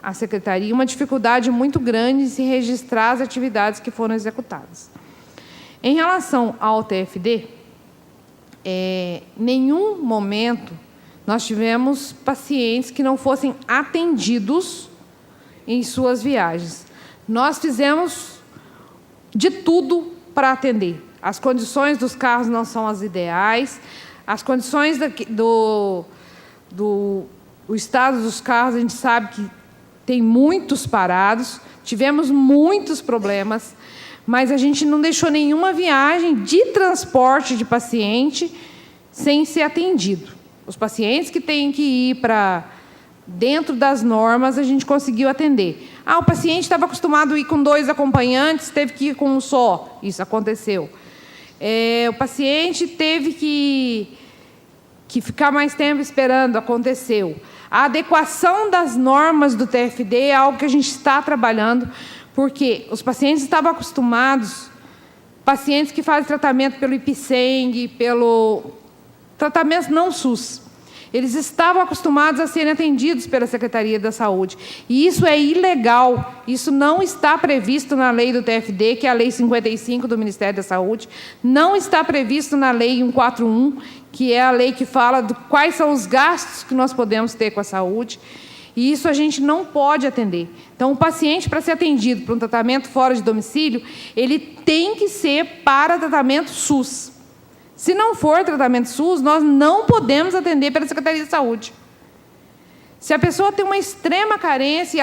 à Secretaria uma dificuldade muito grande em se registrar as atividades que foram executadas. Em relação ao TFD, em nenhum momento nós tivemos pacientes que não fossem atendidos em suas viagens. Nós fizemos de tudo para atender. As condições dos carros não são as ideais, as condições do estado dos carros, a gente sabe que tem muitos parados, tivemos muitos problemas, mas a gente não deixou nenhuma viagem de transporte de paciente sem ser atendido. Os pacientes que têm que ir para dentro das normas, a gente conseguiu atender. O paciente estava acostumado a ir com 2 acompanhantes, teve que ir com um só. Isso aconteceu. O paciente teve que ficar mais tempo esperando. Aconteceu. A adequação das normas do TFD é algo que a gente está trabalhando, porque os pacientes estavam acostumados, pacientes que fazem tratamento pelo IPSENG, pelo tratamento não SUS, eles estavam acostumados a serem atendidos pela Secretaria da Saúde. E isso é ilegal. Isso não está previsto na lei do TFD, que é a Lei 55 do Ministério da Saúde. Não está previsto na Lei 141, que é a lei que fala de quais são os gastos que nós podemos ter com a saúde. E isso a gente não pode atender. Então, o paciente, para ser atendido para um tratamento fora de domicílio, ele tem que ser para tratamento SUS. Se não for tratamento SUS, nós não podemos atender pela Secretaria de Saúde. Se a pessoa tem uma extrema carência e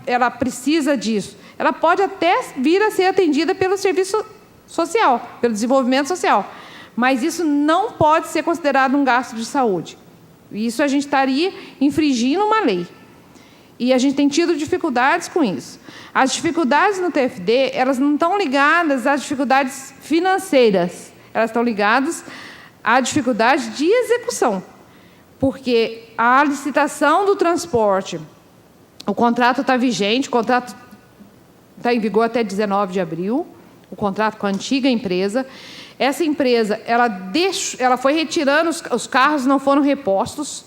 ela precisa disso, ela pode até vir a ser atendida pelo serviço social, pelo desenvolvimento social. Mas isso não pode ser considerado um gasto de saúde. Isso a gente estaria infringindo uma lei. E a gente tem tido dificuldades com isso. As dificuldades no TFD, elas não estão ligadas às dificuldades financeiras. Elas estão ligadas à dificuldade de execução, porque a licitação do transporte, o contrato está vigente, o contrato está em vigor até 19 de abril, o contrato com a antiga empresa. Essa empresa, ela foi retirando, os carros não foram repostos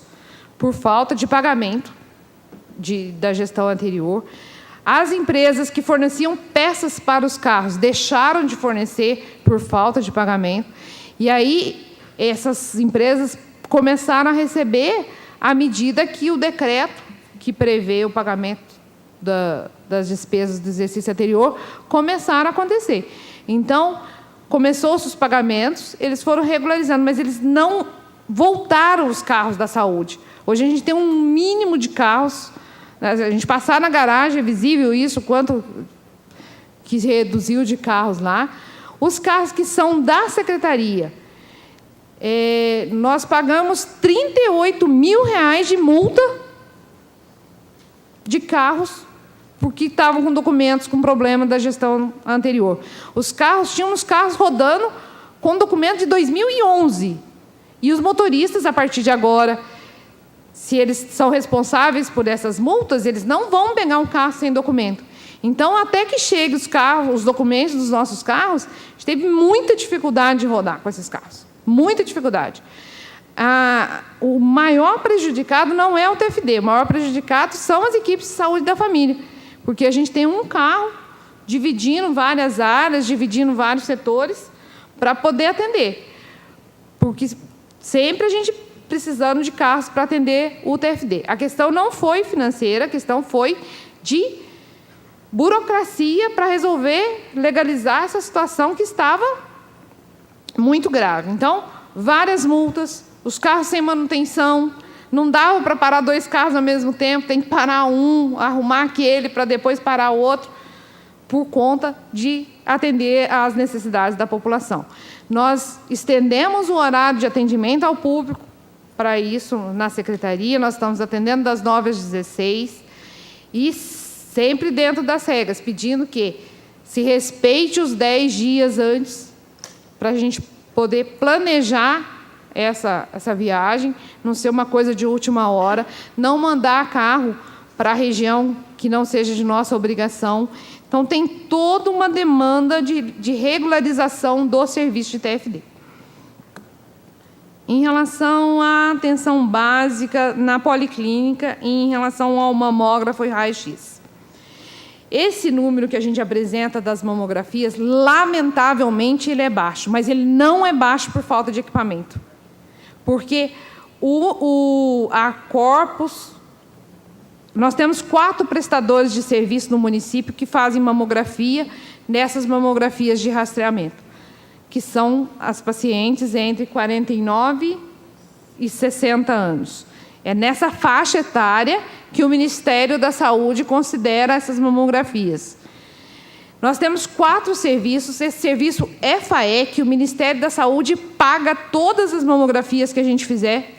por falta de pagamento da gestão anterior. As empresas que forneciam peças para os carros deixaram de fornecer por falta de pagamento. E aí, essas empresas começaram a receber à medida que o decreto que prevê o pagamento das despesas do exercício anterior começaram a acontecer. Então, começou-se os pagamentos, eles foram regularizando, mas eles não voltaram os carros da saúde. Hoje a gente tem um mínimo de carros. A gente passar na garagem, é visível isso, quanto que reduziu de carros lá. Os carros que são da Secretaria, nós pagamos R$38 mil de multa de carros, porque estavam com documentos com problema da gestão anterior. Tínhamos carros rodando com documento de 2011. E os motoristas, a partir de agora, se eles são responsáveis por essas multas, eles não vão pegar um carro sem documento. Então, até que cheguem os documentos dos nossos carros, a gente teve muita dificuldade de rodar com esses carros. Muita dificuldade. O maior prejudicado não é o TFD, o maior prejudicado são as equipes de saúde da família, porque a gente tem um carro dividindo várias áreas, dividindo vários setores, para poder atender. Porque sempre a gente precisando de carros para atender o TFD. A questão não foi financeira, a questão foi de burocracia para resolver, legalizar essa situação que estava muito grave. Então, várias multas, os carros sem manutenção, não dava para parar 2 carros ao mesmo tempo, tem que parar um, arrumar aquele para depois parar o outro, por conta de atender às necessidades da população. Nós estendemos o horário de atendimento ao público para isso na Secretaria, nós estamos atendendo das 9 às 16 e sempre dentro das regras, pedindo que se respeite os 10 dias antes para a gente poder planejar essa viagem, não ser uma coisa de última hora, não mandar carro para a região que não seja de nossa obrigação. Então, tem toda uma demanda de regularização do serviço de TFD. Em relação à atenção básica na policlínica e em relação ao mamógrafo e raio-x. Esse número que a gente apresenta das mamografias, lamentavelmente, ele é baixo, mas ele não é baixo por falta de equipamento. Porque a Corpus, nós temos 4 prestadores de serviço no município que fazem mamografia nessas mamografias de rastreamento, que são as pacientes entre 49 e 60 anos. É nessa faixa etária que o Ministério da Saúde considera essas mamografias. Nós temos 4 serviços. Esse serviço é FAEC, o Ministério da Saúde paga todas as mamografias que a gente fizer.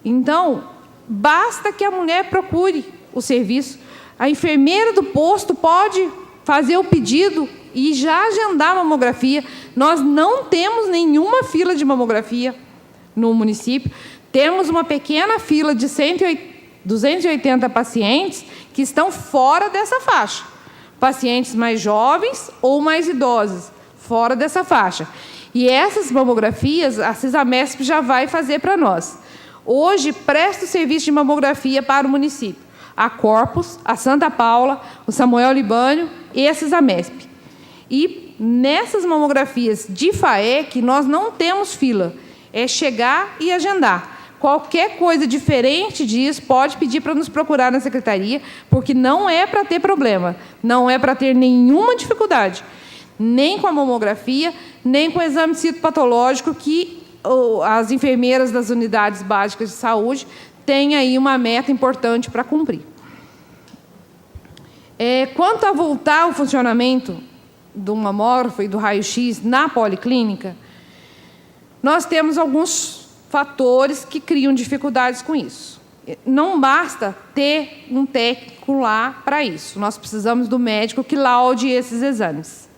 Então, basta que a mulher procure o serviço. A enfermeira do posto pode fazer o pedido e já agendar a mamografia. Nós não temos nenhuma fila de mamografia no município. Temos uma pequena fila de 280 pacientes que estão fora dessa faixa. Pacientes mais jovens ou mais idosos, fora dessa faixa. E essas mamografias, a CISAMESP já vai fazer para nós. Hoje, presta o serviço de mamografia para o município. A Corpus, a Santa Paula, o Samuel Libânio e a CISAMESP. E nessas mamografias de FAEC, nós não temos fila. É chegar e agendar. Qualquer coisa diferente disso, pode pedir para nos procurar na secretaria, porque não é para ter problema, não é para ter nenhuma dificuldade, nem com a mamografia, nem com o exame citopatológico, que as enfermeiras das unidades básicas de saúde têm aí uma meta importante para cumprir. Quanto a voltar ao funcionamento do mamógrafo e do raio-x na policlínica, nós temos alguns fatores que criam dificuldades com isso. Não basta ter um técnico lá para isso. Nós precisamos do médico que laude esses exames.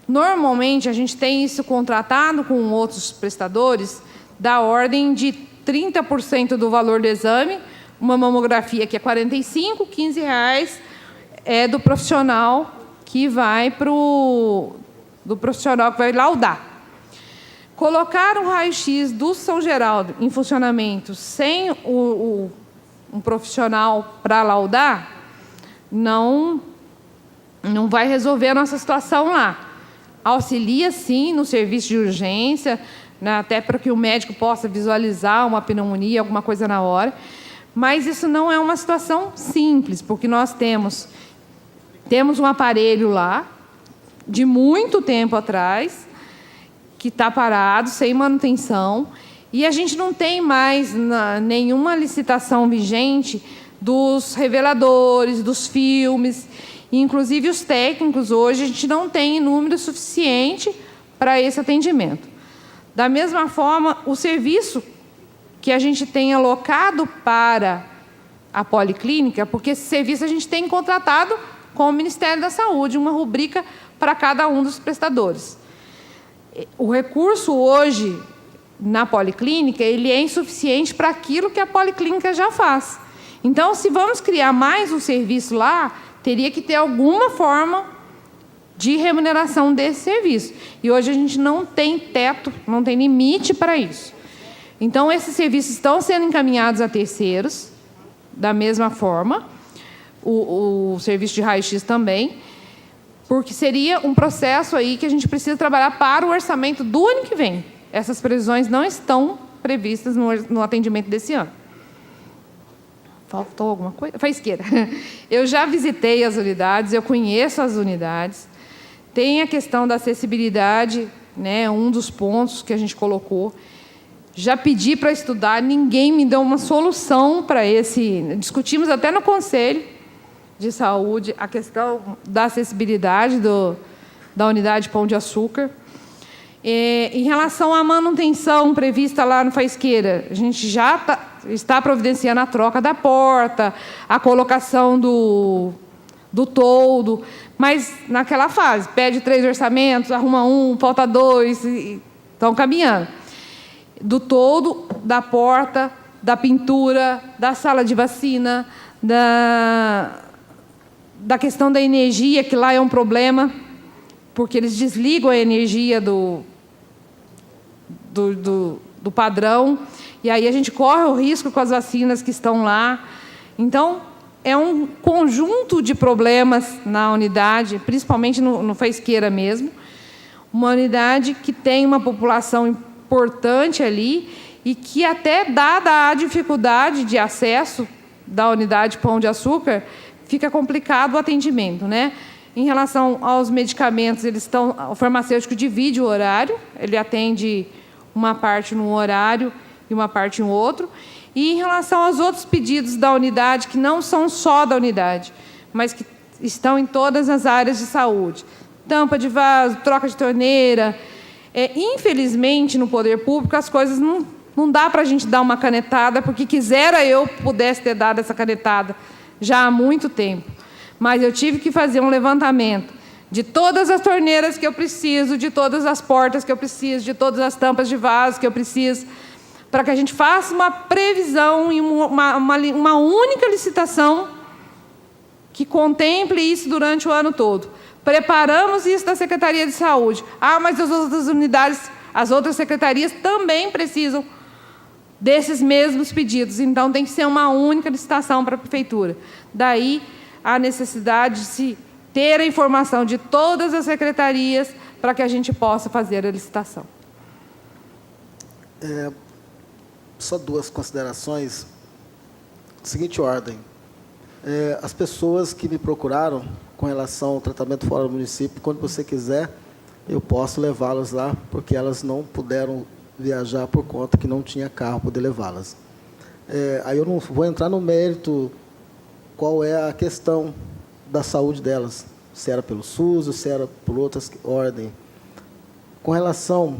Normalmente, a gente tem isso contratado com outros prestadores da ordem de 30% do valor do exame. Uma mamografia que é R$ 45, R$ 15 é do profissional que vai laudar. Colocar um raio-x do São Geraldo em funcionamento sem um profissional para laudar não vai resolver a nossa situação lá. Auxilia, sim, no serviço de urgência, né, até para que o médico possa visualizar uma pneumonia, alguma coisa na hora, mas isso não é uma situação simples, porque nós temos um aparelho lá, de muito tempo atrás, que está parado, sem manutenção, e a gente não tem mais nenhuma licitação vigente dos reveladores, dos filmes, inclusive os técnicos. Hoje a gente não tem número suficiente para esse atendimento. Da mesma forma, o serviço que a gente tem alocado para a policlínica, porque esse serviço a gente tem contratado com o Ministério da Saúde, uma rubrica para cada um dos prestadores. O recurso hoje na policlínica, ele é insuficiente para aquilo que a policlínica já faz. Então, se vamos criar mais um serviço lá, teria que ter alguma forma de remuneração desse serviço. E hoje a gente não tem teto, não tem limite para isso. Então, esses serviços estão sendo encaminhados a terceiros, da mesma forma, o serviço de raio-x também, porque seria um processo aí que a gente precisa trabalhar para o orçamento do ano que vem. Essas previsões não estão previstas no atendimento desse ano. Faltou alguma coisa? Faisqueira. Eu já visitei as unidades, eu conheço as unidades. Tem a questão da acessibilidade, né, um dos pontos que a gente colocou. Já pedi para estudar, ninguém me deu uma solução para esse. Discutimos até no Conselho de Saúde a questão da acessibilidade da unidade Pão de Açúcar. Em relação à manutenção prevista lá no Faisqueira, a gente já está providenciando a troca da porta, a colocação do toldo, mas naquela fase, pede 3 orçamentos, arruma 1, falta 2, e estão caminhando. Do toldo, da porta, da pintura, da sala de vacina, da questão da energia, que lá é um problema, porque eles desligam a energia do do padrão, e aí a gente corre o risco com as vacinas que estão lá. Então, é um conjunto de problemas na unidade, principalmente no Faisqueira mesmo, uma unidade que tem uma população importante ali e que, até dada a dificuldade de acesso da unidade Pão de Açúcar, fica complicado o atendimento, né? Em relação aos medicamentos, o farmacêutico divide o horário, ele atende uma parte num horário e uma parte em outro. E em relação aos outros pedidos da unidade, que não são só da unidade, mas que estão em todas as áreas de saúde, tampa de vaso, troca de torneira, infelizmente, no poder público, as coisas não dá para a gente dar uma canetada, porque quisera eu pudesse ter dado essa canetada já há muito tempo. Mas eu tive que fazer um levantamento de todas as torneiras que eu preciso, de todas as portas que eu preciso, de todas as tampas de vaso que eu preciso, para que a gente faça uma previsão e uma única licitação que contemple isso durante o ano todo. Preparamos isso da Secretaria de Saúde. Mas as outras unidades, as outras secretarias também precisam desses mesmos pedidos. Então, tem que ser uma única licitação para a Prefeitura. Daí, a necessidade de se ter a informação de todas as secretarias para que a gente possa fazer a licitação. Só duas considerações. Seguinte ordem. As pessoas que me procuraram com relação ao tratamento fora do município, quando você quiser, eu posso levá-las lá, porque elas não puderam viajar por conta que não tinha carro para poder levá-las. Aí eu não vou entrar no mérito qual é a questão da saúde delas, se era pelo SUS ou se era por outras ordens. Com relação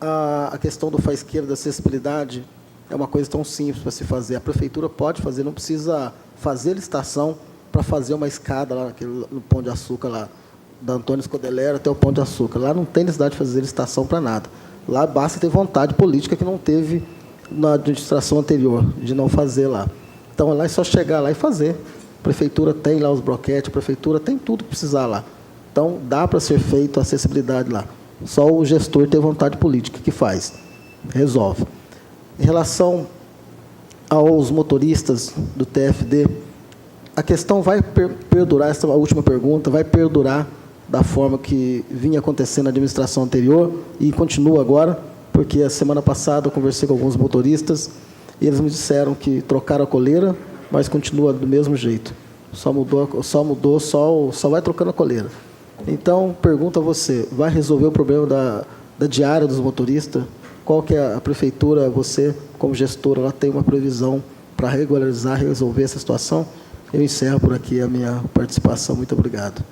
à questão do Faisqueira, da acessibilidade, é uma coisa tão simples para se fazer. A Prefeitura pode fazer, não precisa fazer licitação para fazer uma escada lá no Pão de Açúcar, lá, da Antônio Escodelera até o Pão de Açúcar. Lá não tem necessidade de fazer licitação para nada. Lá basta ter vontade política que não teve na administração anterior, de não fazer lá. Então, lá é só chegar lá e fazer. A Prefeitura tem lá os broquetes, a Prefeitura tem tudo que precisar lá. Então, dá para ser feito a acessibilidade lá. Só o gestor ter vontade política que faz. Resolve. Em relação aos motoristas do TFD, a questão vai perdurar, essa é a última pergunta, vai perdurar da forma que vinha acontecendo na administração anterior e continua agora, porque a semana passada eu conversei com alguns motoristas e eles me disseram que trocaram a coleira, mas continua do mesmo jeito. Só vai trocando a coleira. Então, pergunto a você, vai resolver o problema da diária dos motoristas? Qual que é a Prefeitura, você, como gestora, ela tem uma previsão para regularizar, resolver essa situação? Eu encerro por aqui a minha participação. Muito obrigado.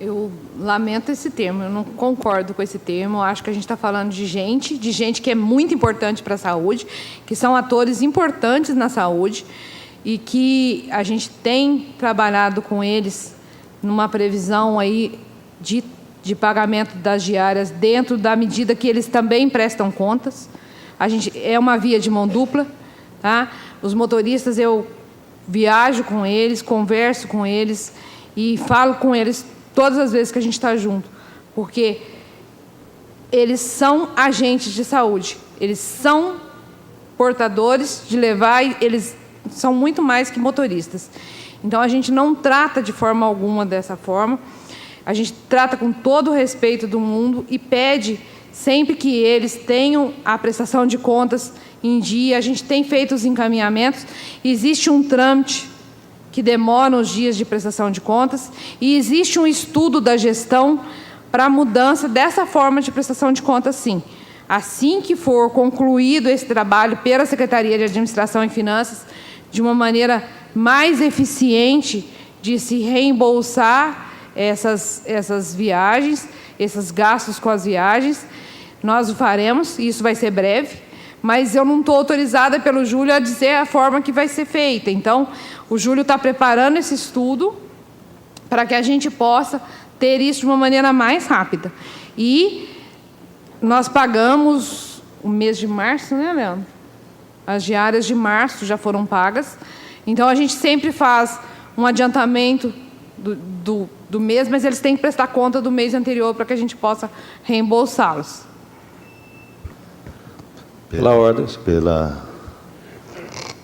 Eu lamento esse termo, eu não concordo com esse termo. Eu acho que a gente está falando de gente que é muito importante para a saúde, que são atores importantes na saúde e que a gente tem trabalhado com eles numa previsão aí de pagamento das diárias dentro da medida que eles também prestam contas. É uma via de mão dupla, tá? Os motoristas, eu viajo com eles, converso com eles e falo com eles todas as vezes que a gente está junto, porque eles são agentes de saúde, eles são portadores de levar, eles são muito mais que motoristas. Então, a gente não trata de forma alguma dessa forma, a gente trata com todo o respeito do mundo e pede sempre que eles tenham a prestação de contas em dia. A gente tem feito os encaminhamentos, existe um trâmite que demora os dias de prestação de contas e existe um estudo da gestão para a mudança dessa forma de prestação de contas, sim. Assim que for concluído esse trabalho pela Secretaria de Administração e Finanças, de uma maneira mais eficiente de se reembolsar essas viagens, esses gastos com as viagens, nós o faremos, e isso vai ser breve, mas eu não estou autorizada pelo Júlio a dizer a forma que vai ser feita. Então, o Júlio está preparando esse estudo para que a gente possa ter isso de uma maneira mais rápida. E nós pagamos o mês de março, né, Leandro? As diárias de março já foram pagas. Então, a gente sempre faz um adiantamento do mês, mas eles têm que prestar conta do mês anterior para que a gente possa reembolsá-los. Pela ordem.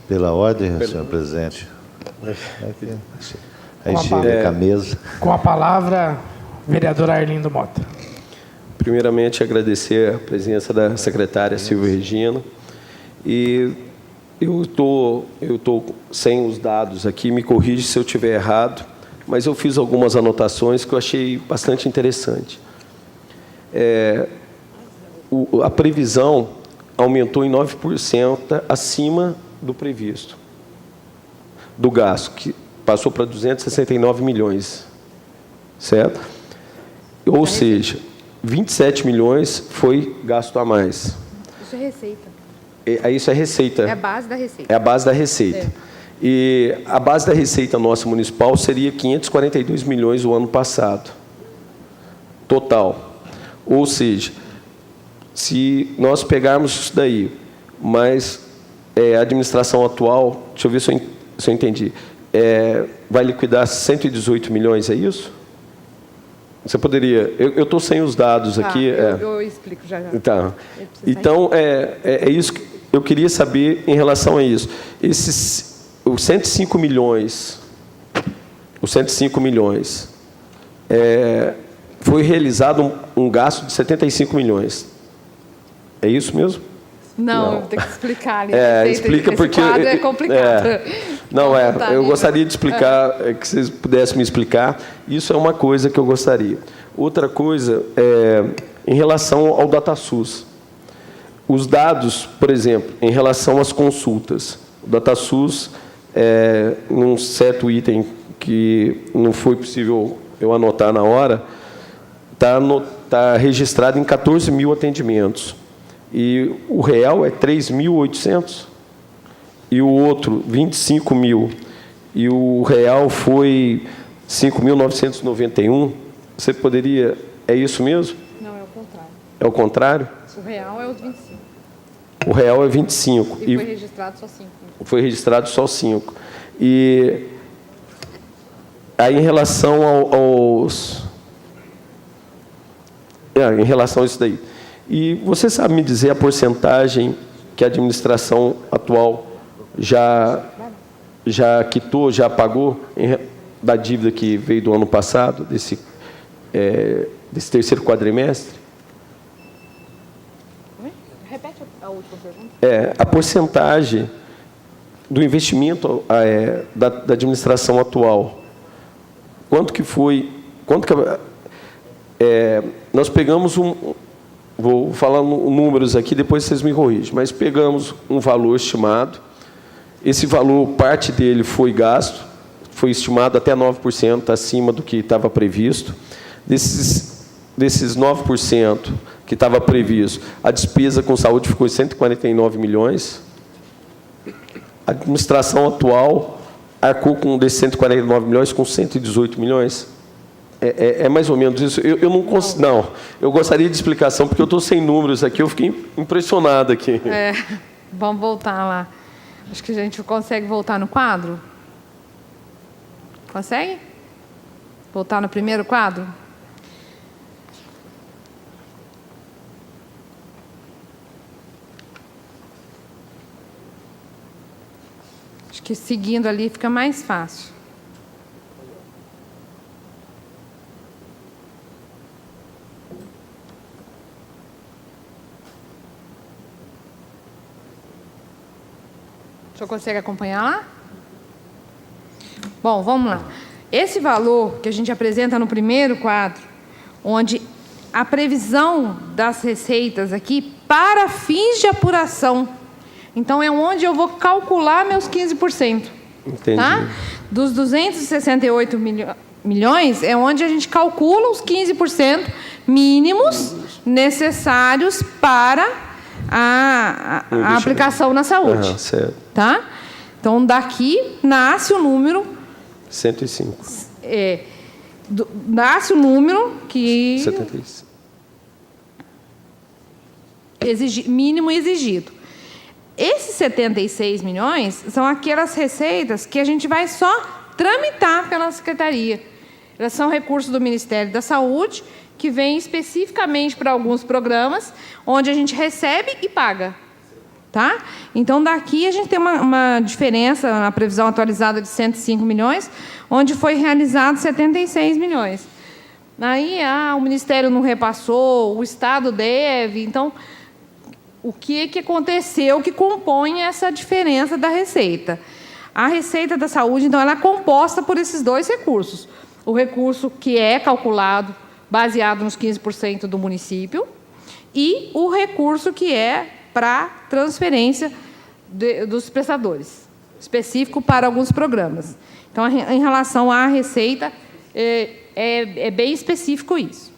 Pela ordem, senhor presidente. Aí chega com a mesa. Com a palavra, vereador Arlindo Mota. Primeiramente, agradecer a presença da secretária Silvia Regina. E eu tô sem os dados aqui, me corrige se eu estiver errado, mas eu fiz algumas anotações que eu achei bastante interessante. A previsão aumentou em 9% acima do previsto, do gasto, que passou para 269 milhões, certo? Ou seja, 27 milhões foi gasto a mais. Isso é receita. Isso é receita. É a base da receita. É a base da receita. É. E a base da receita nossa municipal seria 542 milhões o ano passado, total. Ou seja, se nós pegarmos isso daí, mas a administração atual, deixa eu ver se eu entendi, vai liquidar 118 milhões, é isso? Você poderia... Eu estou sem os dados aqui. Eu explico já. Tá. Então, é isso que eu queria saber em relação a isso. Os 105 milhões, foi realizado um gasto de 75 milhões. É isso mesmo? Não, eu vou ter que explicar ali. Explica porque... Esse quadro é complicado. Eu gostaria de explicar, que vocês pudessem me explicar. Isso é uma coisa que eu gostaria. Outra coisa, em relação ao DataSUS. Os dados, por exemplo, em relação às consultas. O DataSUS, num certo item que não foi possível eu anotar na hora, está registrado em 14 mil atendimentos. E o real é 3.800, e o outro 25 mil, e o real foi 5.991. Você poderia... É isso mesmo? Não, é o contrário. É o contrário? O real é os 25. O real é 25. E foi registrado só 5. Foi registrado só 5. E aí, em relação em relação a isso daí. E você sabe me dizer a porcentagem que a administração atual já quitou, já pagou da dívida que veio do ano passado, desse terceiro quadrimestre? Repete a última pergunta. A porcentagem do investimento da administração atual. Quanto que foi... nós pegamos vou falar números aqui, depois vocês me corrigem, mas pegamos um valor estimado, esse valor, parte dele foi gasto, foi estimado até 9% acima do que estava previsto. Desses 9% que estava previsto, a despesa com saúde ficou em 149 milhões, a administração atual arcou com desses 149 milhões com 118 milhões. É mais ou menos isso. Eu não consigo. Não, eu gostaria de explicação, porque eu estou sem números aqui, eu fiquei impressionado aqui. Vamos voltar lá. Acho que a gente consegue voltar no quadro? Consegue? Voltar no primeiro quadro? Acho que seguindo ali fica mais fácil. O senhor consegue acompanhar lá? Bom, vamos lá. Esse valor que a gente apresenta no primeiro quadro, onde a previsão das receitas aqui para fins de apuração. Então, é onde eu vou calcular meus 15%. Entendi. Tá? Dos 268 milhões, é onde a gente calcula os 15% mínimos necessários para a aplicação na saúde. Certo. Tá? Então, daqui nasce o número... 105. Nasce o número que... 76. Mínimo exigido. Esses 76 milhões são aquelas receitas que a gente vai só tramitar pela Secretaria. Elas são recursos do Ministério da Saúde, que vêm especificamente para alguns programas, onde a gente recebe e paga. Tá? Então, daqui a gente tem uma diferença na previsão atualizada de 105 milhões, onde foi realizado 76 milhões. Aí, o Ministério não repassou, o Estado deve. Então, o que aconteceu que compõe essa diferença da receita? A receita da saúde, então, ela é composta por esses dois recursos. O recurso que é calculado baseado nos 15% do município e o recurso que é para transferência dos prestadores, específico para alguns programas. Então, em relação à receita, é bem específico isso.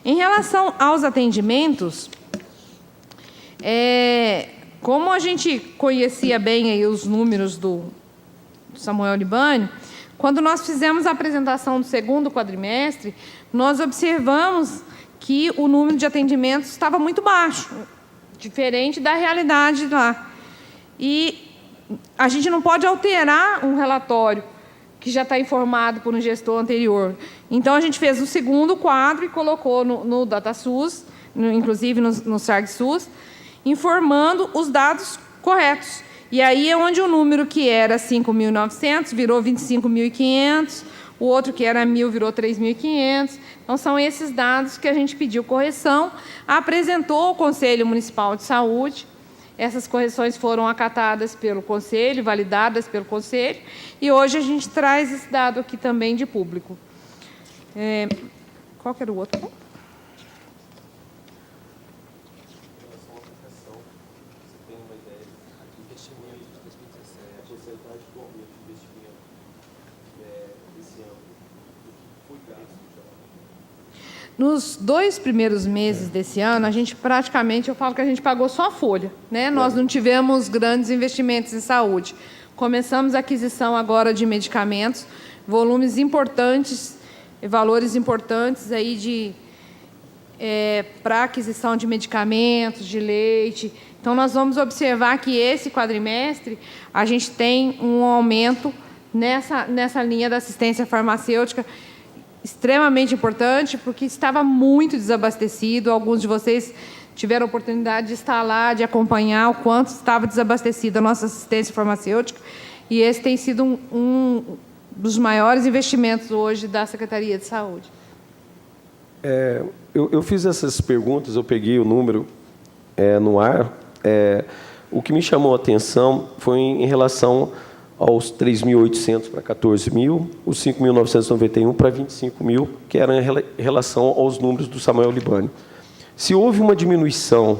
Em relação aos atendimentos, como a gente conhecia bem aí os números do Samuel Libânio, quando nós fizemos a apresentação do segundo quadrimestre, nós observamos que o número de atendimentos estava muito baixo, diferente da realidade lá. E a gente não pode alterar um relatório que já está informado por um gestor anterior. Então, a gente fez o segundo quadro e colocou no DataSUS, inclusive no SARG-SUS, informando os dados corretos. E aí é onde o número que era 5.900 virou 25.500, o outro que era 1.000 virou 3.500. Então, são esses dados que a gente pediu correção, apresentou ao Conselho Municipal de Saúde. Essas correções foram acatadas pelo Conselho, validadas pelo Conselho, e hoje a gente traz esse dado aqui também de público. Qual que era o outro ponto? Nos 2 primeiros meses desse ano, a gente praticamente, eu falo que a gente pagou só a folha, né? Nós não tivemos grandes investimentos em saúde. Começamos a aquisição agora de medicamentos, volumes importantes, valores importantes aí para aquisição de medicamentos, de leite. Então, nós vamos observar que esse quadrimestre a gente tem um aumento nessa linha da assistência farmacêutica extremamente importante, porque estava muito desabastecido. Alguns de vocês tiveram a oportunidade de estar lá, de acompanhar o quanto estava desabastecida a nossa assistência farmacêutica, e esse tem sido um dos maiores investimentos hoje da Secretaria de Saúde. Eu fiz essas perguntas, eu peguei o número no ar. O que me chamou a atenção foi em relação aos 3.800 para 14.000, os 5.991 para 25.000, que eram em relação aos números do Samuel Libânio. Se houve uma diminuição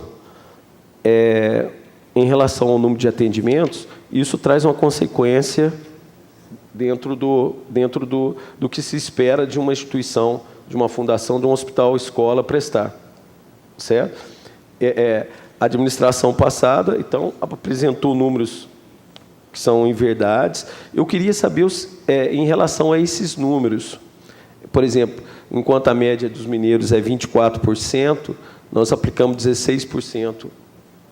em relação ao número de atendimentos, isso traz uma consequência dentro do que se espera de uma instituição, de uma fundação, de um hospital, escola prestar. Certo? A administração passada, então, apresentou números que são inverdades. Eu queria saber, em relação a esses números, por exemplo, enquanto a média dos mineiros é 24%, nós aplicamos 16%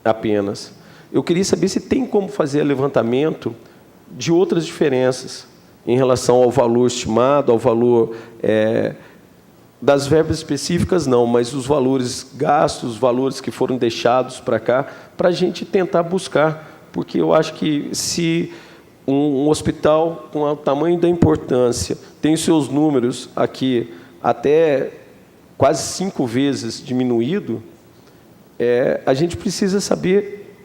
apenas. Eu queria saber se tem como fazer levantamento de outras diferenças em relação ao valor estimado, ao valor das verbas específicas, não, mas os valores gastos, os valores que foram deixados para cá, para a gente tentar buscar. Porque eu acho que se um hospital com o tamanho da importância tem os seus números aqui até quase 5 vezes diminuído, a gente precisa saber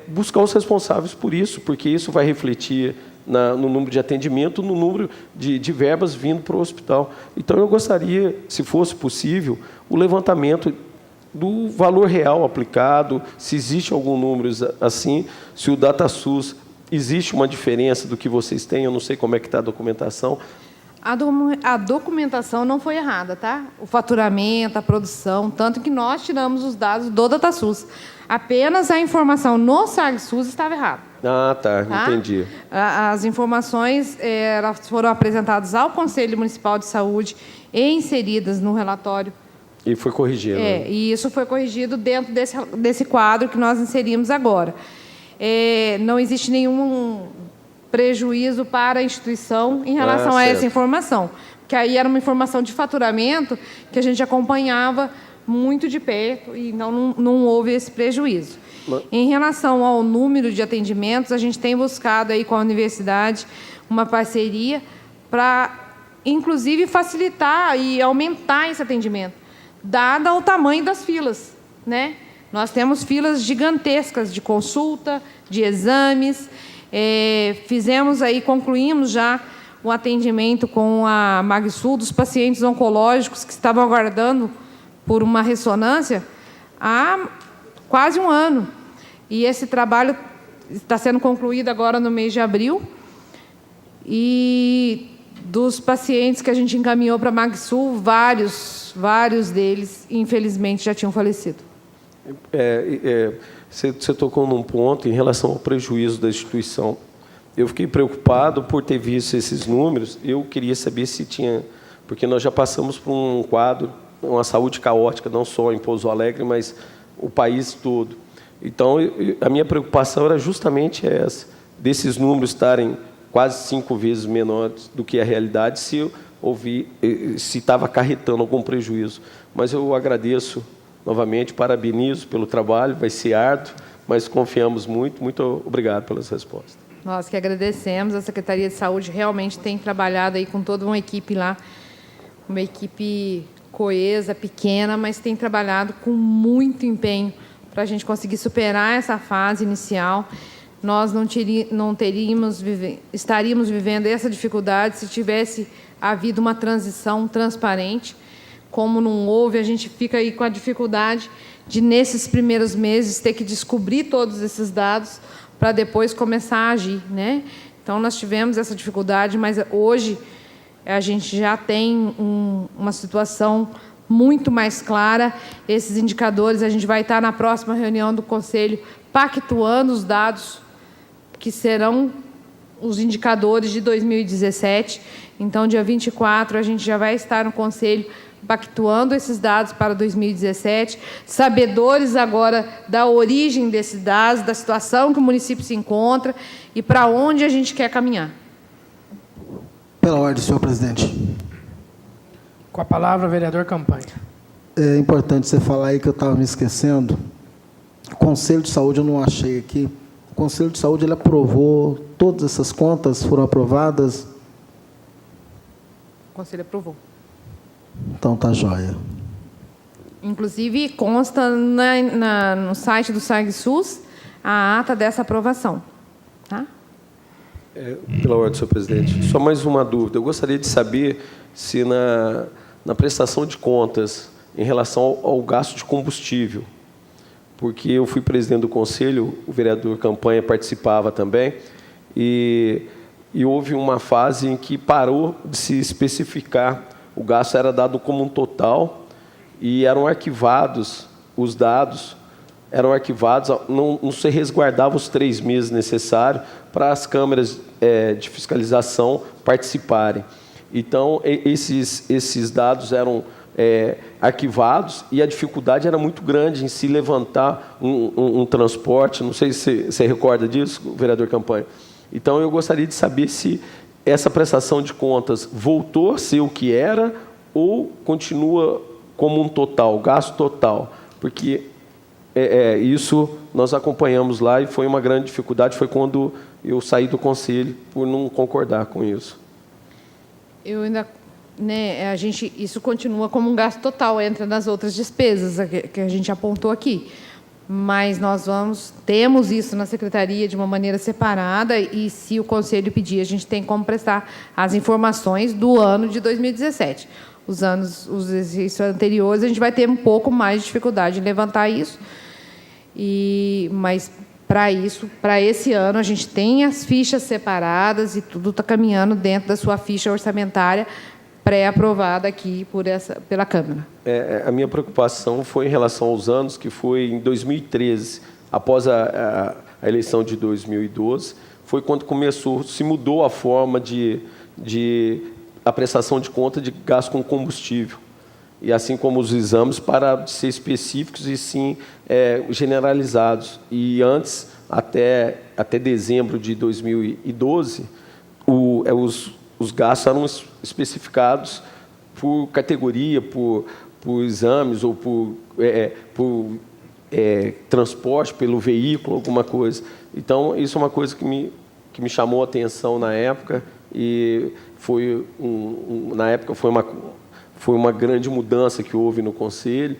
buscar os responsáveis por isso, porque isso vai refletir no número de atendimento, no número de verbas vindo para o hospital. Então, eu gostaria, se fosse possível, o levantamento do valor real aplicado, se existe algum número assim, se o DataSUS existe uma diferença do que vocês têm, eu não sei como é que está a documentação. A documentação não foi errada, tá? O faturamento, a produção, tanto que nós tiramos os dados do DataSUS. Apenas a informação no SARG-SUS estava errada. Tá, entendi. As informações elas foram apresentadas ao Conselho Municipal de Saúde e inseridas no relatório. E foi corrigido. E isso foi corrigido dentro desse quadro que nós inserimos agora. Não existe nenhum prejuízo para a instituição em relação a essa informação, porque aí era uma informação de faturamento que a gente acompanhava muito de perto, e então não houve esse prejuízo. Em relação ao número de atendimentos, a gente tem buscado aí com a universidade uma parceria para, inclusive, facilitar e aumentar esse atendimento, dado o tamanho das filas, né? Nós temos filas gigantescas de consulta, de exames. Concluímos já o atendimento com a Magsul dos pacientes oncológicos que estavam aguardando por uma ressonância há quase um ano. E esse trabalho está sendo concluído agora no mês de abril. E dos pacientes que a gente encaminhou para a Magsul, vários deles, infelizmente, já tinham falecido. Você tocou num ponto em relação ao prejuízo da instituição. Eu fiquei preocupado por ter visto esses números. Eu queria saber se tinha... Porque nós já passamos por um quadro, uma saúde caótica, não só em Pouso Alegre, mas o país todo. Então, a minha preocupação era justamente essa, desses números estarem quase 5 vezes menores do que a realidade, se estava acarretando algum prejuízo. Mas eu agradeço novamente, parabenizo pelo trabalho, vai ser árduo, mas confiamos muito. Muito obrigado pelas respostas. Nós que agradecemos, a Secretaria de Saúde realmente tem trabalhado aí com toda uma equipe lá, uma equipe coesa, pequena, mas tem trabalhado com muito empenho para a gente conseguir superar essa fase inicial. Nós estaríamos vivendo essa dificuldade se tivesse havido uma transição transparente. Como não houve, a gente fica aí com a dificuldade de, nesses primeiros meses, ter que descobrir todos esses dados para depois começar a agir, né? Então, nós tivemos essa dificuldade, mas hoje a gente já tem uma situação muito mais clara. Esses indicadores, a gente vai estar na próxima reunião do Conselho pactuando os dados que serão os indicadores de 2017. Então, dia 24, a gente já vai estar no Conselho pactuando esses dados para 2017, sabedores agora da origem desses dados, da situação que o município se encontra e para onde a gente quer caminhar. Pela ordem, senhor presidente. Com a palavra, o vereador Campanha. É importante você falar aí que eu estava me esquecendo. O Conselho de Saúde, eu não achei aqui. O Conselho de Saúde, ele aprovou, todas essas contas foram aprovadas? O Conselho aprovou. Então, tá joia. Inclusive, consta no site do SAGSUS a ata dessa aprovação. Tá? Pela ordem, senhor presidente. Só mais uma dúvida. Eu gostaria de saber se na prestação de contas, em relação ao gasto de combustível, porque eu fui presidente do conselho, o vereador Campanha participava também, e houve uma fase em que parou de se especificar. O gasto era dado como um total e eram arquivados, os dados eram arquivados, não se resguardava os 3 meses necessários para as câmeras de fiscalização participarem. Então, esses dados eram arquivados e a dificuldade era muito grande em se levantar um transporte. Não sei se você recorda disso, vereador Campanha. Então, eu gostaria de saber se essa prestação de contas voltou a ser o que era ou continua como um total, gasto total? Porque isso nós acompanhamos lá e foi uma grande dificuldade, foi quando eu saí do conselho por não concordar com isso. Eu ainda, isso continua como um gasto total, entra nas outras despesas que a gente apontou aqui. Mas nós temos isso na Secretaria de uma maneira separada e, se o Conselho pedir, a gente tem como prestar as informações do ano de 2017. Os exercícios anteriores, a gente vai ter um pouco mais de dificuldade em levantar isso. Mas, para esse ano, a gente tem as fichas separadas e tudo está caminhando dentro da sua ficha orçamentária pré-aprovada aqui pela Câmara. A minha preocupação foi em relação aos anos, que foi em 2013, após a eleição de 2012, foi quando se mudou a forma de a prestação de conta de gasto com combustível. E assim como os exames, para de ser específicos e sim generalizados. E antes, até dezembro de 2012, os gastos eram especificados por categoria, por exames ou por transporte pelo veículo, alguma coisa. Então, isso é uma coisa que me chamou a atenção na época, e na época foi uma grande mudança que houve no Conselho.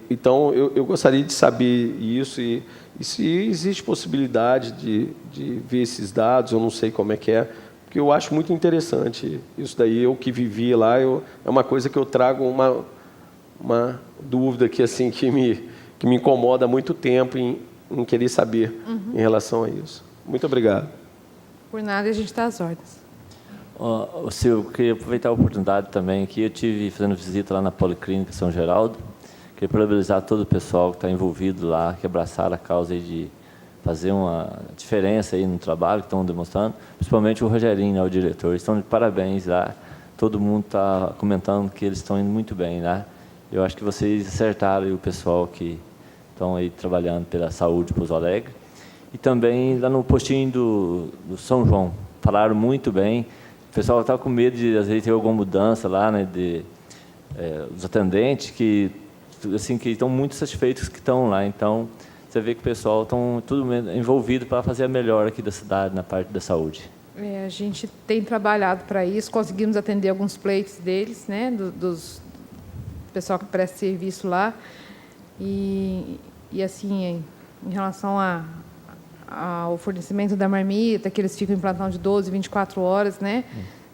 Então, eu gostaria de saber isso, e se existe possibilidade de ver esses dados, eu não sei como é que é, porque eu acho muito interessante isso daí. Eu que vivi lá, é uma coisa que eu trago uma dúvida que, assim, que me incomoda há muito tempo em querer saber em relação a isso. Muito obrigado. Por nada, a gente está às ordens. Eu queria aproveitar a oportunidade também aqui. Eu estive fazendo visita lá na Policlínica São Geraldo. Queria parabenizar todo o pessoal que está envolvido lá, que abraçaram a causa aí de fazer uma diferença aí no trabalho que estão demonstrando, principalmente o Rogerinho, né, o diretor. Eles estão de parabéns lá. Todo mundo está comentando que eles estão indo muito bem, né? Eu acho que vocês acertaram aí o pessoal que estão aí trabalhando pela saúde Pouso Alegre. E também lá no postinho do São João, falaram muito bem. O pessoal estava com medo de, às vezes, ter alguma mudança lá, né, os atendentes, que estão muito satisfeitos que estão lá. Então, você vê que o pessoal estão tudo envolvido para fazer a melhor aqui da cidade, na parte da saúde. A gente tem trabalhado para isso, conseguimos atender alguns pleitos deles, né, dos pessoal que presta serviço lá. E assim, em relação ao fornecimento da marmita, que eles ficam em plantão de 12, 24 horas, né?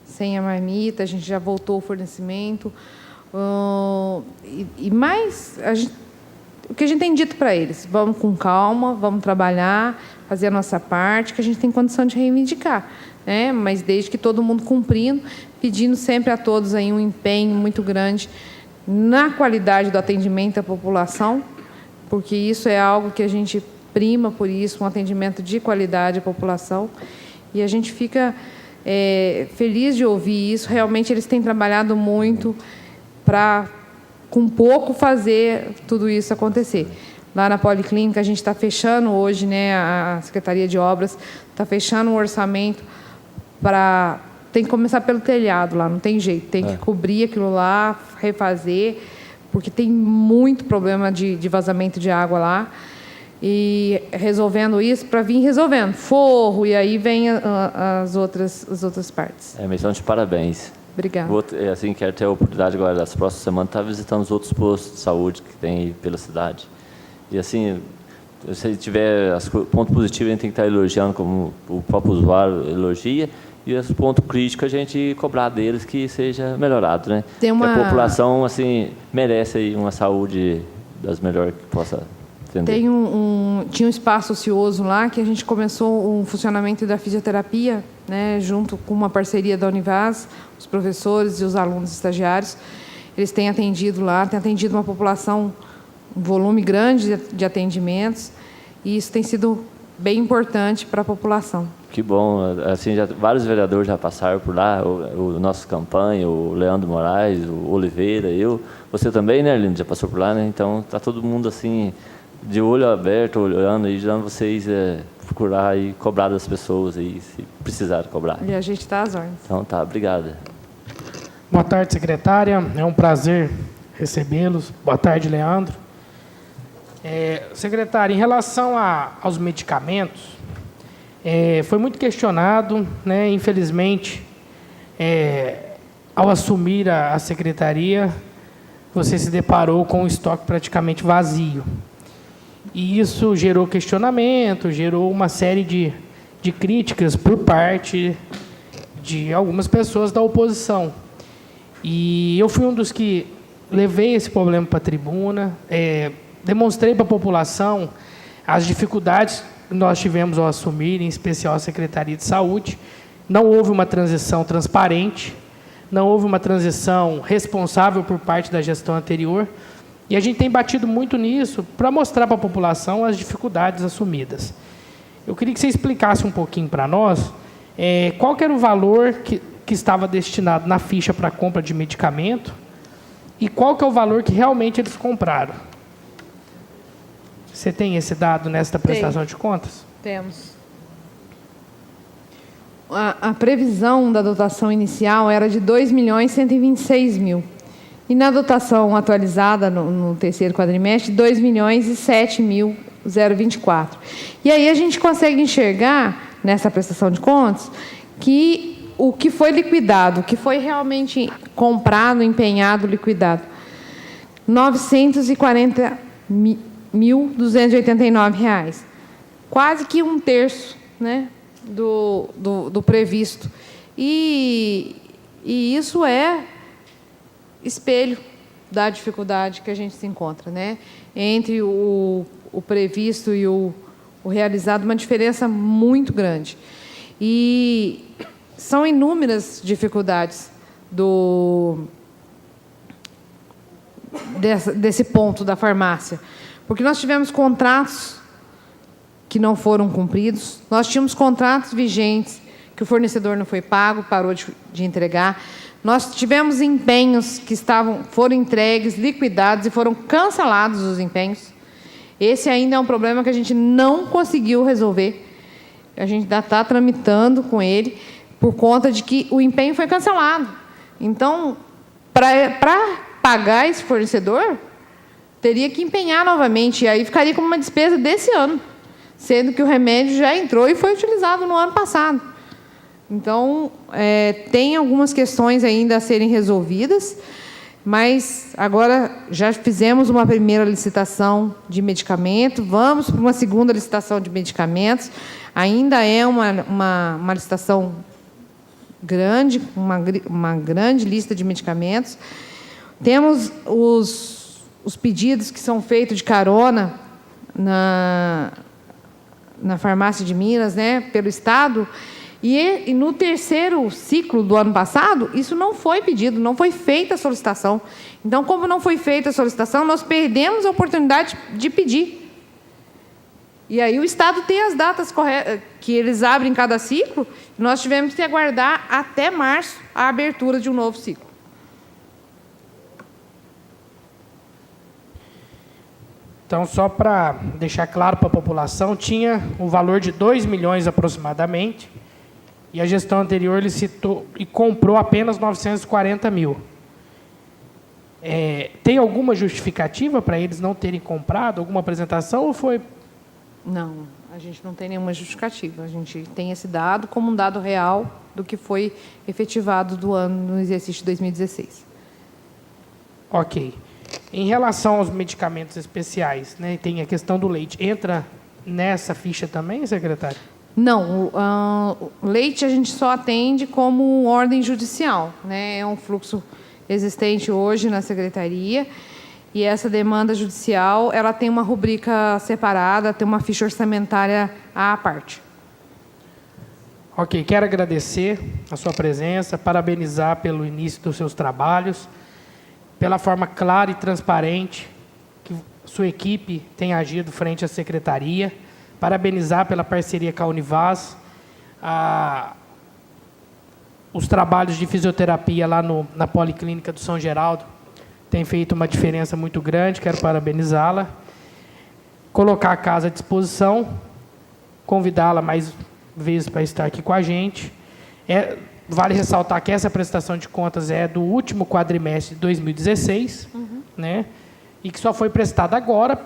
Sem a marmita, a gente já voltou o fornecimento. Mais, o que a gente tem dito para eles, vamos com calma, vamos trabalhar, fazer a nossa parte, que a gente tem condição de reivindicar, né? Mas desde que todo mundo cumprindo, pedindo sempre a todos aí um empenho muito grande na qualidade do atendimento à população, porque isso é algo que a gente prima por isso, um atendimento de qualidade à população, e a gente fica feliz de ouvir isso. Realmente eles têm trabalhado muito para, com pouco, fazer tudo isso acontecer. Lá na Policlínica, a gente está fechando hoje, né, a Secretaria de Obras está fechando um orçamento para... Tem que começar pelo telhado lá, não tem jeito, tem que cobrir aquilo lá, refazer, porque tem muito problema de vazamento de água lá. E resolvendo isso, para vir resolvendo forro, e aí vem as outras partes. Mas estão de parabéns. Obrigada. Assim, quero ter a oportunidade agora, nas próximas semanas, estar visitando os outros postos de saúde que tem aí pela cidade. E assim, se tiver ponto positivo, a gente tem que estar elogiando, como o próprio usuário elogia, e os pontos críticos a gente cobrar deles que seja melhorado, né? Que a população, assim, merece aí uma saúde das melhores que possa atender. Tinha um espaço ocioso lá, que a gente começou o funcionamento da fisioterapia, né, junto com uma parceria da Univaz, os professores e os alunos estagiários. Eles têm atendido lá, têm atendido uma população, um volume grande de atendimentos, e isso tem sido bem importante para a população. Que bom. Assim, vários vereadores já passaram por lá, o nosso campanha, o Leandro Moraes, o Oliveira, eu. Você também, né, Arlindo? Já passou por lá, né? Então, está todo mundo, assim, de olho aberto, olhando e ajudando vocês procurar e cobrar das pessoas, aí, se precisar cobrar. E a gente está às ordens. Então, tá. Obrigada. Boa tarde, secretária. É um prazer recebê-los. Boa tarde, Leandro. Secretária, em relação aos medicamentos, foi muito questionado, né? Infelizmente, ao assumir a secretaria, você se deparou com um estoque praticamente vazio. E isso gerou questionamento, gerou uma série de críticas por parte de algumas pessoas da oposição. E eu fui um dos que levei esse problema para a tribuna, demonstrei para a população as dificuldades que nós tivemos ao assumir, em especial a Secretaria de Saúde. Não houve uma transição transparente, não houve uma transição responsável por parte da gestão anterior, e a gente tem batido muito nisso para mostrar para a população as dificuldades assumidas. Eu queria que você explicasse um pouquinho para nós qual que era o valor que estava destinado na ficha para compra de medicamento e qual que é o valor que realmente eles compraram. Você tem esse dado nesta prestação de contas? Temos. A previsão da dotação inicial era de R$ 2.126.000. E na dotação atualizada no terceiro quadrimestre, R$ 2.007.024. E aí a gente consegue enxergar, nessa prestação de contas, que o que foi liquidado, o que foi realmente comprado, empenhado, liquidado, R$ 940.289. Quase que um terço, né, do previsto. E isso é espelho da dificuldade que a gente se encontra, né? Entre o previsto e o realizado, uma diferença muito grande. E são inúmeras dificuldades desse ponto da farmácia, porque nós tivemos contratos que não foram cumpridos, nós tínhamos contratos vigentes que o fornecedor não foi pago, parou de entregar. Nós tivemos empenhos que foram entregues, liquidados e foram cancelados os empenhos. Esse ainda é um problema que a gente não conseguiu resolver. A gente ainda está tramitando com ele por conta de que o empenho foi cancelado. Então, para pagar esse fornecedor, teria que empenhar novamente, e aí ficaria como uma despesa desse ano, sendo que o remédio já entrou e foi utilizado no ano passado. Então, tem algumas questões ainda a serem resolvidas, mas agora já fizemos uma primeira licitação de medicamento, vamos para uma segunda licitação de medicamentos. Ainda é uma licitação grande, uma grande lista de medicamentos. Temos os pedidos que são feitos de carona na farmácia de Minas, né, pelo Estado. E no terceiro ciclo do ano passado, isso não foi pedido, não foi feita a solicitação. Então, como não foi feita a solicitação, nós perdemos a oportunidade de pedir. E aí o Estado tem as datas corretas, que eles abrem cada ciclo, e nós tivemos que aguardar até março a abertura de um novo ciclo. Então, só para deixar claro para a população, tinha um valor de 2 milhões aproximadamente, e a gestão anterior licitou e comprou apenas 940 mil. Tem alguma justificativa para eles não terem comprado? Alguma apresentação ou foi... Não, a gente não tem nenhuma justificativa. A gente tem esse dado como um dado real do que foi efetivado no exercício de 2016. Ok. Em relação aos medicamentos especiais, né, tem a questão do leite. Entra nessa ficha também, secretário? Não, o leite a gente só atende como ordem judicial, né? É um fluxo existente hoje na secretaria, e essa demanda judicial ela tem uma rubrica separada, tem uma ficha orçamentária à parte. Ok, quero agradecer a sua presença, parabenizar pelo início dos seus trabalhos, pela forma clara e transparente que sua equipe tem agido frente à secretaria, parabenizar pela parceria com a Univaz, os trabalhos de fisioterapia lá na Policlínica do São Geraldo têm feito uma diferença muito grande, quero parabenizá-la, colocar a casa à disposição, convidá-la mais vezes para estar aqui com a gente. Vale ressaltar que essa prestação de contas é do último quadrimestre de 2016, né, e que só foi prestada agora,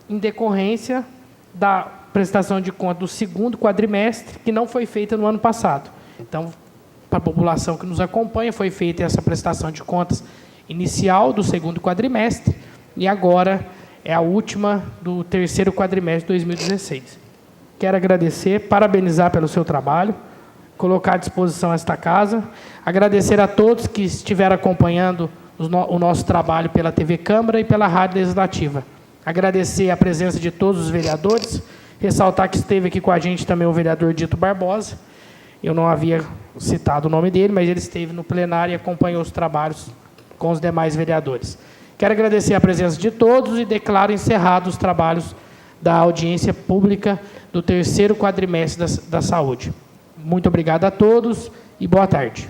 em decorrência da prestação de contas do segundo quadrimestre, que não foi feita no ano passado. Então, para a população que nos acompanha, foi feita essa prestação de contas inicial do segundo quadrimestre, e agora é a última do terceiro quadrimestre de 2016. Quero agradecer, parabenizar pelo seu trabalho, colocar à disposição esta casa, agradecer a todos que estiveram acompanhando o nosso trabalho pela TV Câmara e pela Rádio Legislativa. Agradecer a presença de todos os vereadores, ressaltar que esteve aqui com a gente também o vereador Dito Barbosa. Eu não havia citado o nome dele, mas ele esteve no plenário e acompanhou os trabalhos com os demais vereadores. Quero agradecer a presença de todos e declaro encerrados os trabalhos da audiência pública do terceiro quadrimestre da saúde. Muito obrigado a todos e boa tarde.